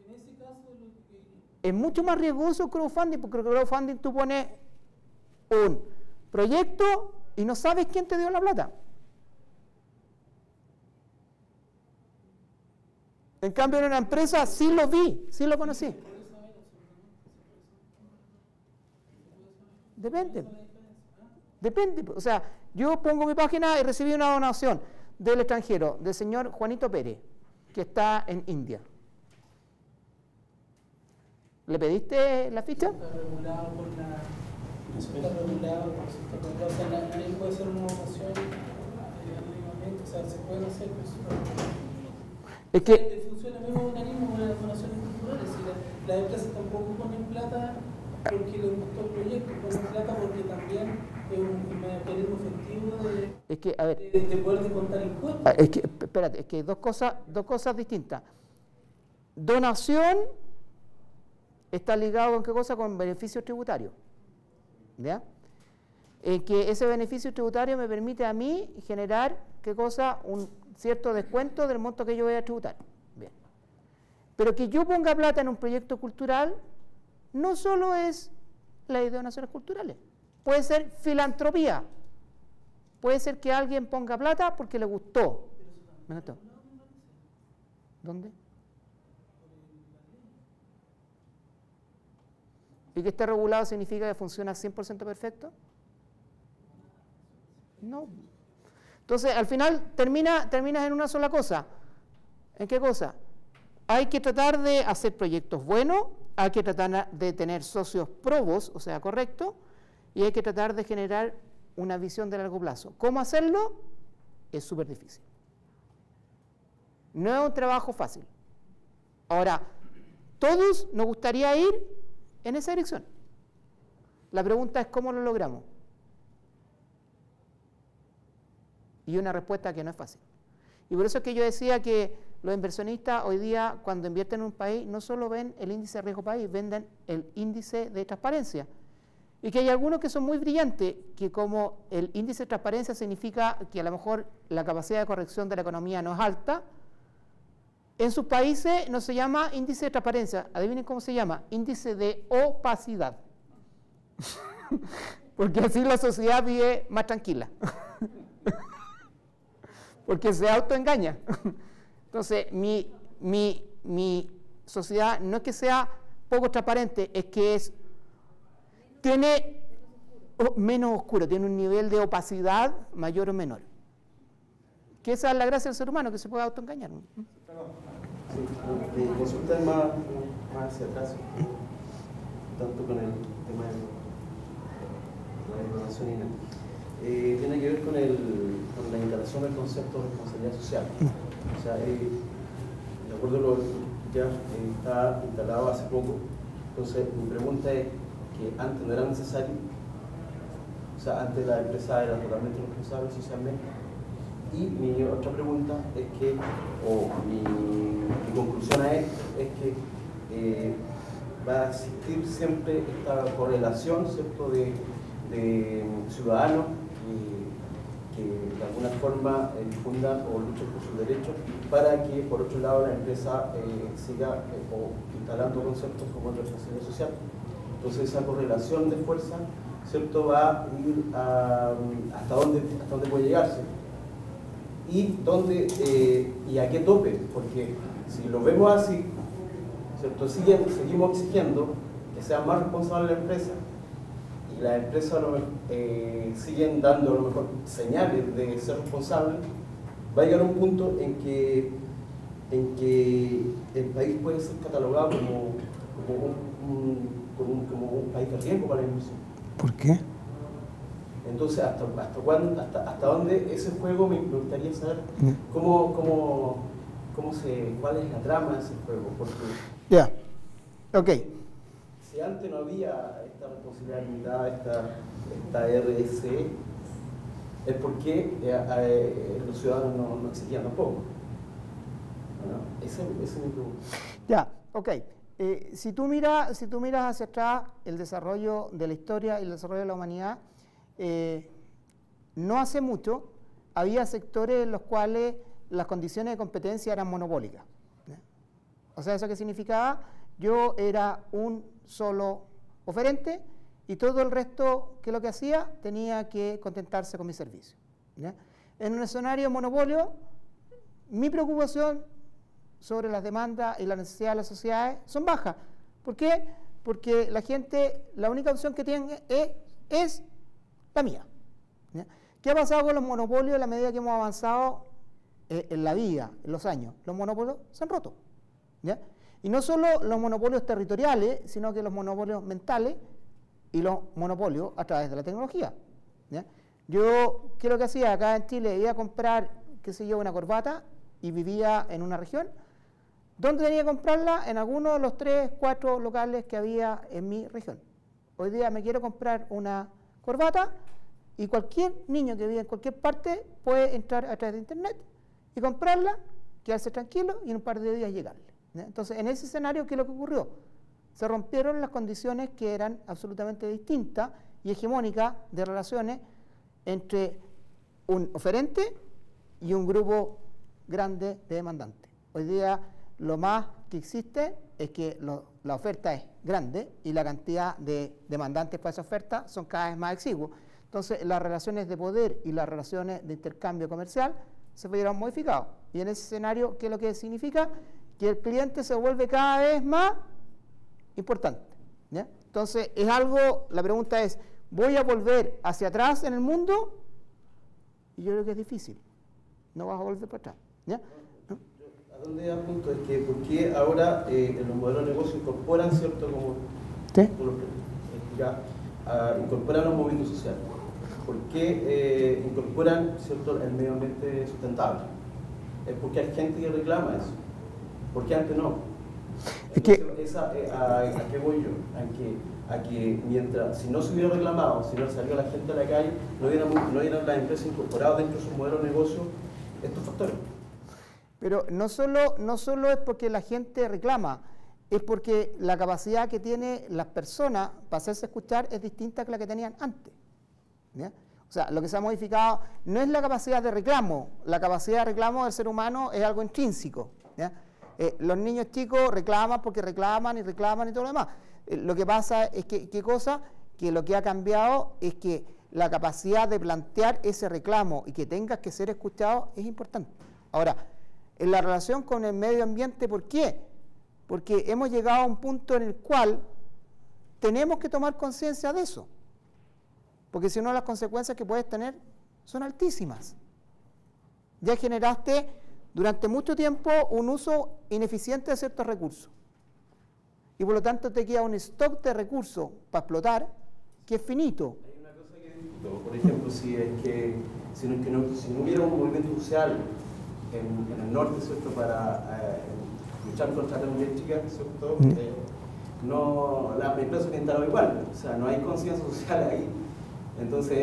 En ese caso, Es mucho más riesgoso el crowdfunding, porque el crowdfunding tú pones un proyecto y no sabes quién te dio la plata. En cambio, en una empresa sí lo vi, sí lo conocí. Depende. O sea, yo pongo mi página y recibí una donación del extranjero, del señor Juanito Pérez, que está en India. ¿Le pediste la ficha? está regulado por la... Eso está regulado, o sea, nadie puede hacer una donación anónimamente, o sea, se pueden hacer, pero Es que funciona el mismo mecanismo con las donaciones culturales. Y las empresas tampoco ponen plata porque les gustó el proyecto, ponen plata porque también es un mecanismo efectivo a ver, de poder descontar impuestos. espérate, es que hay dos cosas distintas. Donación está ligado con qué cosa, con beneficios tributarios. ¿Ya? que ese beneficio tributario me permite a mí generar, ¿qué cosa? Un cierto descuento del monto que yo voy a tributar. Bien. Pero que yo ponga plata en un proyecto cultural no solo es la idea de donaciones culturales, puede ser filantropía, puede ser que alguien ponga plata porque le gustó. ¿Me gustó? ¿Dónde? ¿Y que esté regulado significa que funciona 100% perfecto? No. Entonces, al final terminas en una sola cosa. ¿En qué cosa? Hay que tratar de hacer proyectos buenos, hay que tratar de tener socios probos, o sea, correctos, y hay que tratar de generar una visión de largo plazo. ¿Cómo hacerlo? Es súper difícil. No es un trabajo fácil. Ahora, todos nos gustaría ir en esa dirección. La pregunta es cómo lo logramos. Y una respuesta que no es fácil. Y por eso es que yo decía que los inversionistas hoy día, cuando invierten en un país, no solo ven el índice de riesgo país, ven el índice de transparencia. Y que hay algunos que son muy brillantes, que como el índice de transparencia significa que a lo mejor la capacidad de corrección de la economía no es alta, en sus países no se llama índice de transparencia, adivinen cómo se llama, índice de opacidad. Porque así la sociedad vive más tranquila. Porque se autoengaña. Entonces, mi sociedad no es que sea poco transparente, es que tiene menos oscuro, tiene un nivel de opacidad mayor o menor. Que esa es la gracia del ser humano, que se puede autoengañar. Sí, consultar más hacia atrás, tanto con el tema de la donación INE. Tiene que ver con la instalación del concepto de responsabilidad social. O sea, de acuerdo a lo que ya está instalado hace poco, entonces mi pregunta es que antes no era necesario, o sea, antes la empresa era totalmente responsable socialmente. Y mi otra pregunta es que, o mi conclusión a esto, es que va a existir siempre esta correlación, ¿cierto?, de ciudadanos que de alguna forma difundan o luchen por sus derechos, para que, por otro lado, la empresa siga instalando conceptos como la responsabilidad social. Entonces, esa correlación de fuerza, ¿cierto?, va a ir hasta dónde puede llegarse. Y a qué tope, porque si lo vemos así, ¿cierto?, seguimos exigiendo que sea más responsable la empresa, y las empresas siguen dando a lo mejor señales de ser responsables, va a llegar a un punto en que el país puede ser catalogado como un país de riesgo para la inversión. ¿Por qué? Entonces, ¿hasta dónde ese juego? Me gustaría saber cuál es la trama de ese juego. Porque ya, ok. si antes no había esta responsabilidad limitada, esta RSE, es porque los ciudadanos no exigían tampoco. Bueno, esa es mi pregunta. Ya, ok. Si tú miras hacia atrás el desarrollo de la historia y el desarrollo de la humanidad, no hace mucho había sectores en los cuales las condiciones de competencia eran monopólicas. O sea, ¿eso qué significaba? Yo era un solo oferente y todo el resto que lo que hacía tenía que contentarse con mi servicio. ¿Ya? En un escenario de monopolio, mi preocupación sobre las demandas y las necesidades de las sociedades son bajas. ¿Por qué? Porque la gente, la única opción que tiene es la mía. ¿Ya? ¿Qué ha pasado con los monopolios a la medida que hemos avanzado en la vida, en los años? Los monopolios se han roto. ¿Ya? Y no solo los monopolios territoriales, sino que los monopolios mentales y los monopolios a través de la tecnología. ¿Ya? Yo, ¿qué es lo que hacía? Acá en Chile iba a comprar, qué sé yo, una corbata y vivía en una región. ¿Dónde tenía que comprarla? En alguno de los 3, 4 locales que había en mi región. Hoy día me quiero comprar una corbata y cualquier niño que vive en cualquier parte puede entrar a través de internet y comprarla, quedarse tranquilo y en un par de días llegarle. ¿Ya? Entonces, en ese escenario, ¿qué es lo que ocurrió? Se rompieron las condiciones que eran absolutamente distintas y hegemónica de relaciones entre un oferente y un grupo grande de demandantes. Hoy día lo más que existe es que la oferta es grande y la cantidad de demandantes para esa oferta son cada vez más exiguos. Entonces las relaciones de poder y las relaciones de intercambio comercial se vieron modificados. Y en ese escenario, ¿qué es lo que significa? Que el cliente se vuelve cada vez más importante, ¿ya? Entonces es algo, la pregunta es, ¿voy a volver hacia atrás en el mundo? Y yo creo que es difícil, no vas a volver para atrás, ¿ya? ¿No? A dónde apunto es que, ¿por qué ahora en los modelos de negocio incorporan, cierto, como ¿Sí? tú lo explicabas, incorporan un movimiento social? ¿Por qué incorporan, cierto, el medio ambiente sustentable? Es porque hay gente que reclama eso. ¿Por qué antes no? Entonces, ¿a qué voy yo? A que mientras, si no se hubiera reclamado, si no salió la gente a la calle, no hubieran las empresas incorporadas dentro de su modelo de negocio estos factores. Pero no solo es porque la gente reclama, es porque la capacidad que tienen las personas para hacerse escuchar es distinta que la que tenían antes, ¿ya? O sea, lo que se ha modificado no es la capacidad de reclamo, la capacidad de reclamo del ser humano es algo intrínseco, ¿ya? Los niños chicos reclaman porque reclaman y todo lo demás. Lo que pasa es que, ¿qué cosa? Que lo que ha cambiado es que la capacidad de plantear ese reclamo y que tengas que ser escuchado es importante. Ahora, en la relación con el medio ambiente, ¿por qué? Porque hemos llegado a un punto en el cual tenemos que tomar conciencia de eso. Porque si no, las consecuencias que puedes tener son altísimas. Ya generaste durante mucho tiempo un uso ineficiente de ciertos recursos. Y por lo tanto te queda un stock de recursos para explotar que es finito. Hay una cosa que discuto, por ejemplo, si no hubiera un movimiento social en el norte, ¿cierto?, para luchar contra la eléctrica, ¿cierto? Las empresas se instalado igual, o sea, no hay conciencia social ahí. Entonces,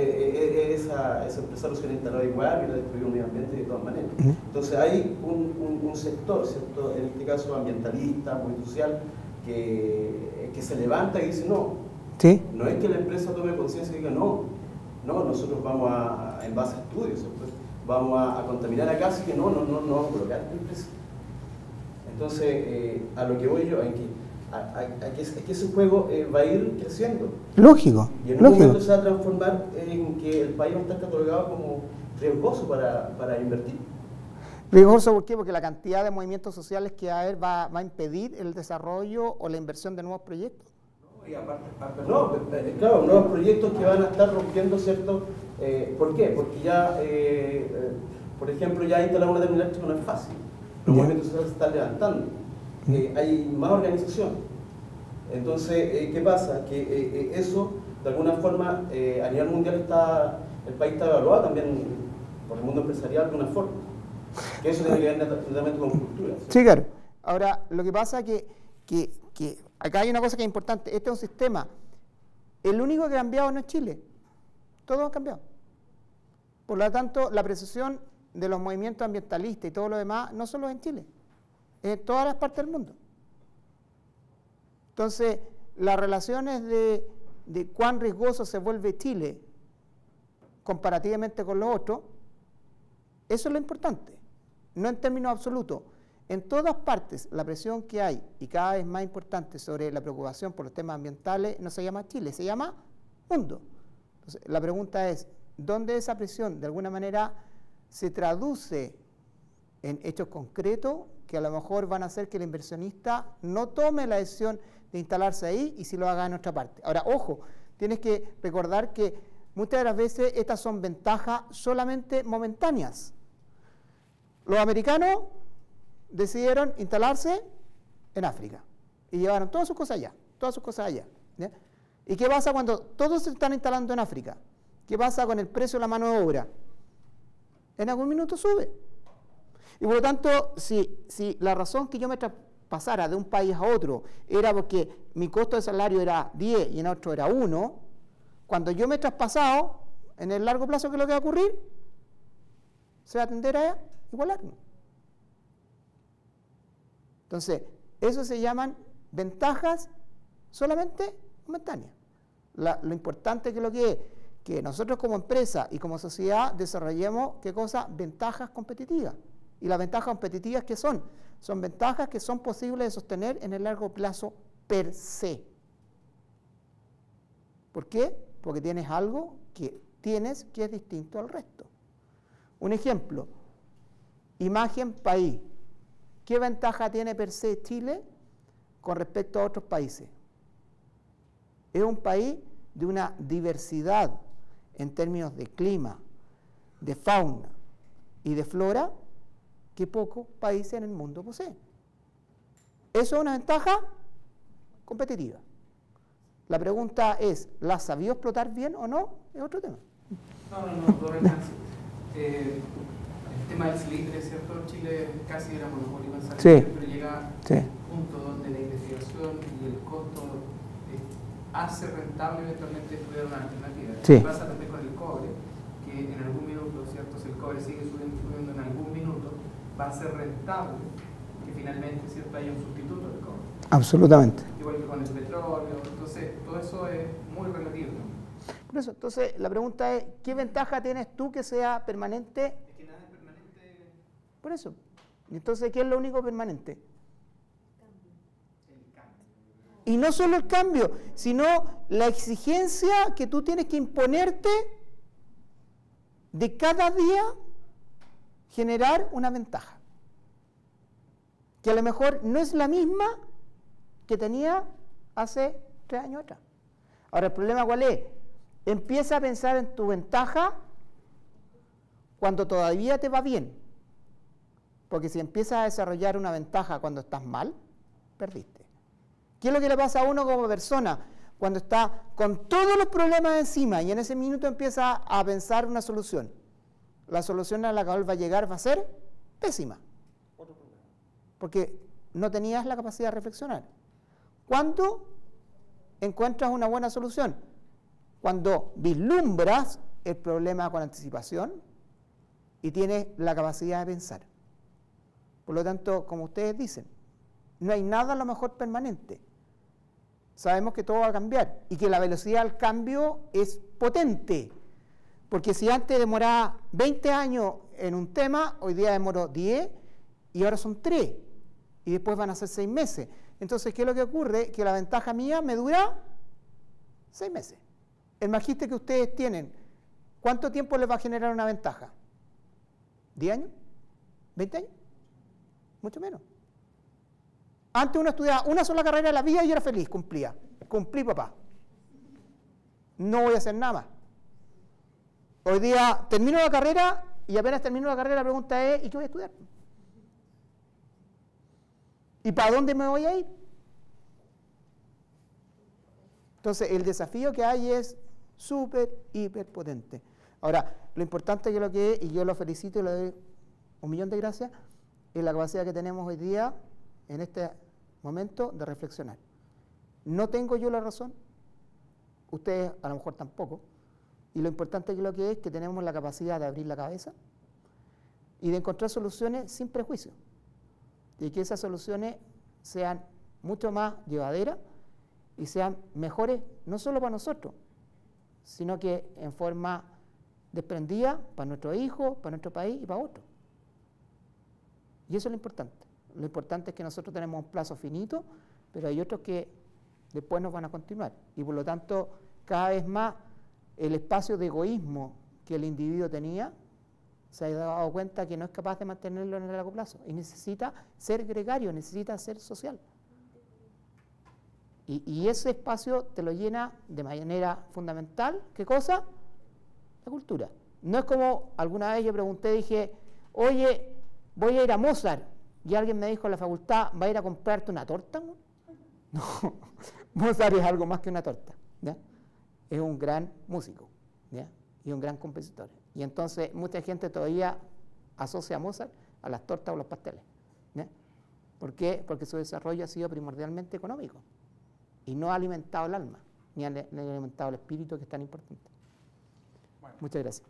esa empresa se instalado igual y la destruyó el medio ambiente de todas maneras. Entonces, hay un sector, ¿cierto?, en este caso ambientalista, muy social, que se levanta y dice no. ¿Sí? No es que la empresa tome conciencia y diga no, nosotros vamos en base a estudios, ¿cierto?, vamos a contaminar acá, así que no vamos a colocar la empresa. Entonces, a lo que voy yo, es que ese juego va a ir creciendo. Lógico. Y en un momento se va a transformar en que el país va a estar catalogado como riesgoso para invertir. Riesgoso, ¿por qué? Porque la cantidad de movimientos sociales que va a haber va a impedir el desarrollo o la inversión de nuevos proyectos. Y aparte, claro, nuevos proyectos que van a estar rompiendo, ¿cierto? ¿Por qué? Porque ya, por ejemplo, ya instalar una terminal eléctrica no es fácil. Los movimientos sociales se están levantando. Hay más organización. Entonces, ¿qué pasa? Que eso, de alguna forma, a nivel mundial el país está evaluado también por el mundo empresarial de una forma. Que eso tiene que ver netamente con cultura. Sí, claro. Ahora, lo que pasa es que acá hay una cosa que es importante. Este es un sistema. El único que ha cambiado no es Chile. Todos han cambiado. Por lo tanto, la apreciación de los movimientos ambientalistas y todo lo demás no solo es en Chile, es en todas las partes del mundo. Entonces, las relaciones de cuán riesgoso se vuelve Chile comparativamente con los otros, eso es lo importante, no en términos absolutos. En todas partes, la presión que hay, y cada vez más importante sobre la preocupación por los temas ambientales, no se llama Chile, se llama mundo. Entonces, la pregunta es, ¿dónde esa presión de alguna manera se traduce en hechos concretos que a lo mejor van a hacer que el inversionista no tome la decisión de instalarse ahí y si lo haga en otra parte? Ahora, ojo, tienes que recordar que muchas de las veces estas son ventajas solamente momentáneas. Los americanos decidieron instalarse en África y llevaron todas sus cosas allá, ¿ya? ¿Y qué pasa cuando todos se están instalando en África? ¿Qué pasa con el precio de la mano de obra? En algún minuto sube. Y por lo tanto, si la razón que yo me traspasara de un país a otro era porque mi costo de salario era 10 y en otro era 1, cuando yo me he traspasado, en el largo plazo, ¿qué es lo que va a ocurrir? Se va a tender a igualarme. Entonces, eso se llaman ventajas solamente momentáneas. Lo importante que es que nosotros como empresa y como sociedad desarrollemos, ¿qué cosa? Ventajas competitivas. Y las ventajas competitivas, ¿qué son? Son ventajas que son posibles de sostener en el largo plazo per se. ¿Por qué? Porque tienes algo que tienes que es distinto al resto. Un ejemplo, imagen país. ¿Qué ventaja tiene per se Chile con respecto a otros países? Es un país de una diversidad en términos de clima, de fauna y de flora que pocos países en el mundo poseen. Eso es una ventaja competitiva. La pregunta es, ¿la sabió explotar bien o no? Es otro tema. El tema del salitre, ¿cierto? Chile casi era monopolio en salitre, Sí. pero llega a un punto donde la investigación y el costo hace rentable eventualmente estudiar una alternativa. Sí. Pasa también con el cobre, que en algún minuto, ¿cierto? Si el cobre sigue subiendo en algún minuto, va a ser rentable que finalmente, ¿cierto?, haya un sustituto del cobre. Absolutamente. Igual que con el petróleo, entonces todo eso es muy relativo, ¿no? Por eso, entonces, la pregunta es, ¿qué ventaja tienes tú que sea permanente? Es que nada es permanente. Por eso. Entonces, ¿qué es lo único permanente? El cambio. Y no solo el cambio, sino la exigencia que tú tienes que imponerte de cada día generar una ventaja. Que a lo mejor no es la misma que tenía hace 3 años atrás. Ahora, ¿el problema cuál es? Empieza a pensar en tu ventaja cuando todavía te va bien. Porque si empiezas a desarrollar una ventaja cuando estás mal, perdiste. ¿Qué es lo que le pasa a uno como persona? Cuando está con todos los problemas encima y en ese minuto empieza a pensar una solución. La solución a la cual va a llegar va a ser pésima. Porque no tenías la capacidad de reflexionar. ¿Cuándo encuentras una buena solución? Cuando vislumbras el problema con anticipación y tienes la capacidad de pensar. Por lo tanto, como ustedes dicen, no hay nada a lo mejor permanente. Sabemos que todo va a cambiar y que la velocidad del cambio es potente. Porque si antes demoraba 20 años en un tema, hoy día demoró 10 y ahora son 3. Y después van a ser 6 meses. Entonces, ¿qué es lo que ocurre? Que la ventaja mía me dura 6 meses. El magíster que ustedes tienen, ¿cuánto tiempo les va a generar una ventaja? ¿10 años? ¿20 años? Mucho menos. Antes uno estudiaba una sola carrera de la vida y era feliz, cumplía. Cumplí, papá. No voy a hacer nada más. Hoy día termino la carrera y apenas termino la carrera la pregunta es, ¿y qué voy a estudiar? ¿Y para dónde me voy a ir? Entonces, el desafío que hay es súper, hiper potente. Ahora, lo importante que lo que es, y yo lo felicito y le doy 1.000.000 de gracias, es la capacidad que tenemos hoy día, en este momento, de reflexionar. No tengo yo la razón, ustedes a lo mejor tampoco, y lo importante que lo que es que tenemos la capacidad de abrir la cabeza y de encontrar soluciones sin prejuicio, y que esas soluciones sean mucho más llevaderas y sean mejores no solo para nosotros, sino que en forma desprendida para nuestros hijos, para nuestro país y para otros. Y eso es lo importante. Lo importante es que nosotros tenemos un plazo finito, pero hay otros que después nos van a continuar. Y por lo tanto, cada vez más el espacio de egoísmo que el individuo tenía se ha dado cuenta que no es capaz de mantenerlo en el largo plazo y necesita ser gregario, necesita ser social. Y ese espacio te lo llena de manera fundamental, ¿qué cosa? La cultura. No es como alguna vez yo pregunté, dije, oye, voy a ir a Mozart, y alguien me dijo en la facultad, ¿va a ir a comprarte una torta? No, Mozart es algo más que una torta, ¿ya? Es un gran músico, ¿ya? Y un gran compositor. Y entonces mucha gente todavía asocia a Mozart a las tortas o los pasteles, ¿ya? ¿Por qué? Porque su desarrollo ha sido primordialmente económico y no ha alimentado el alma, ni ha alimentado el espíritu, que es tan importante. Bueno. Muchas gracias.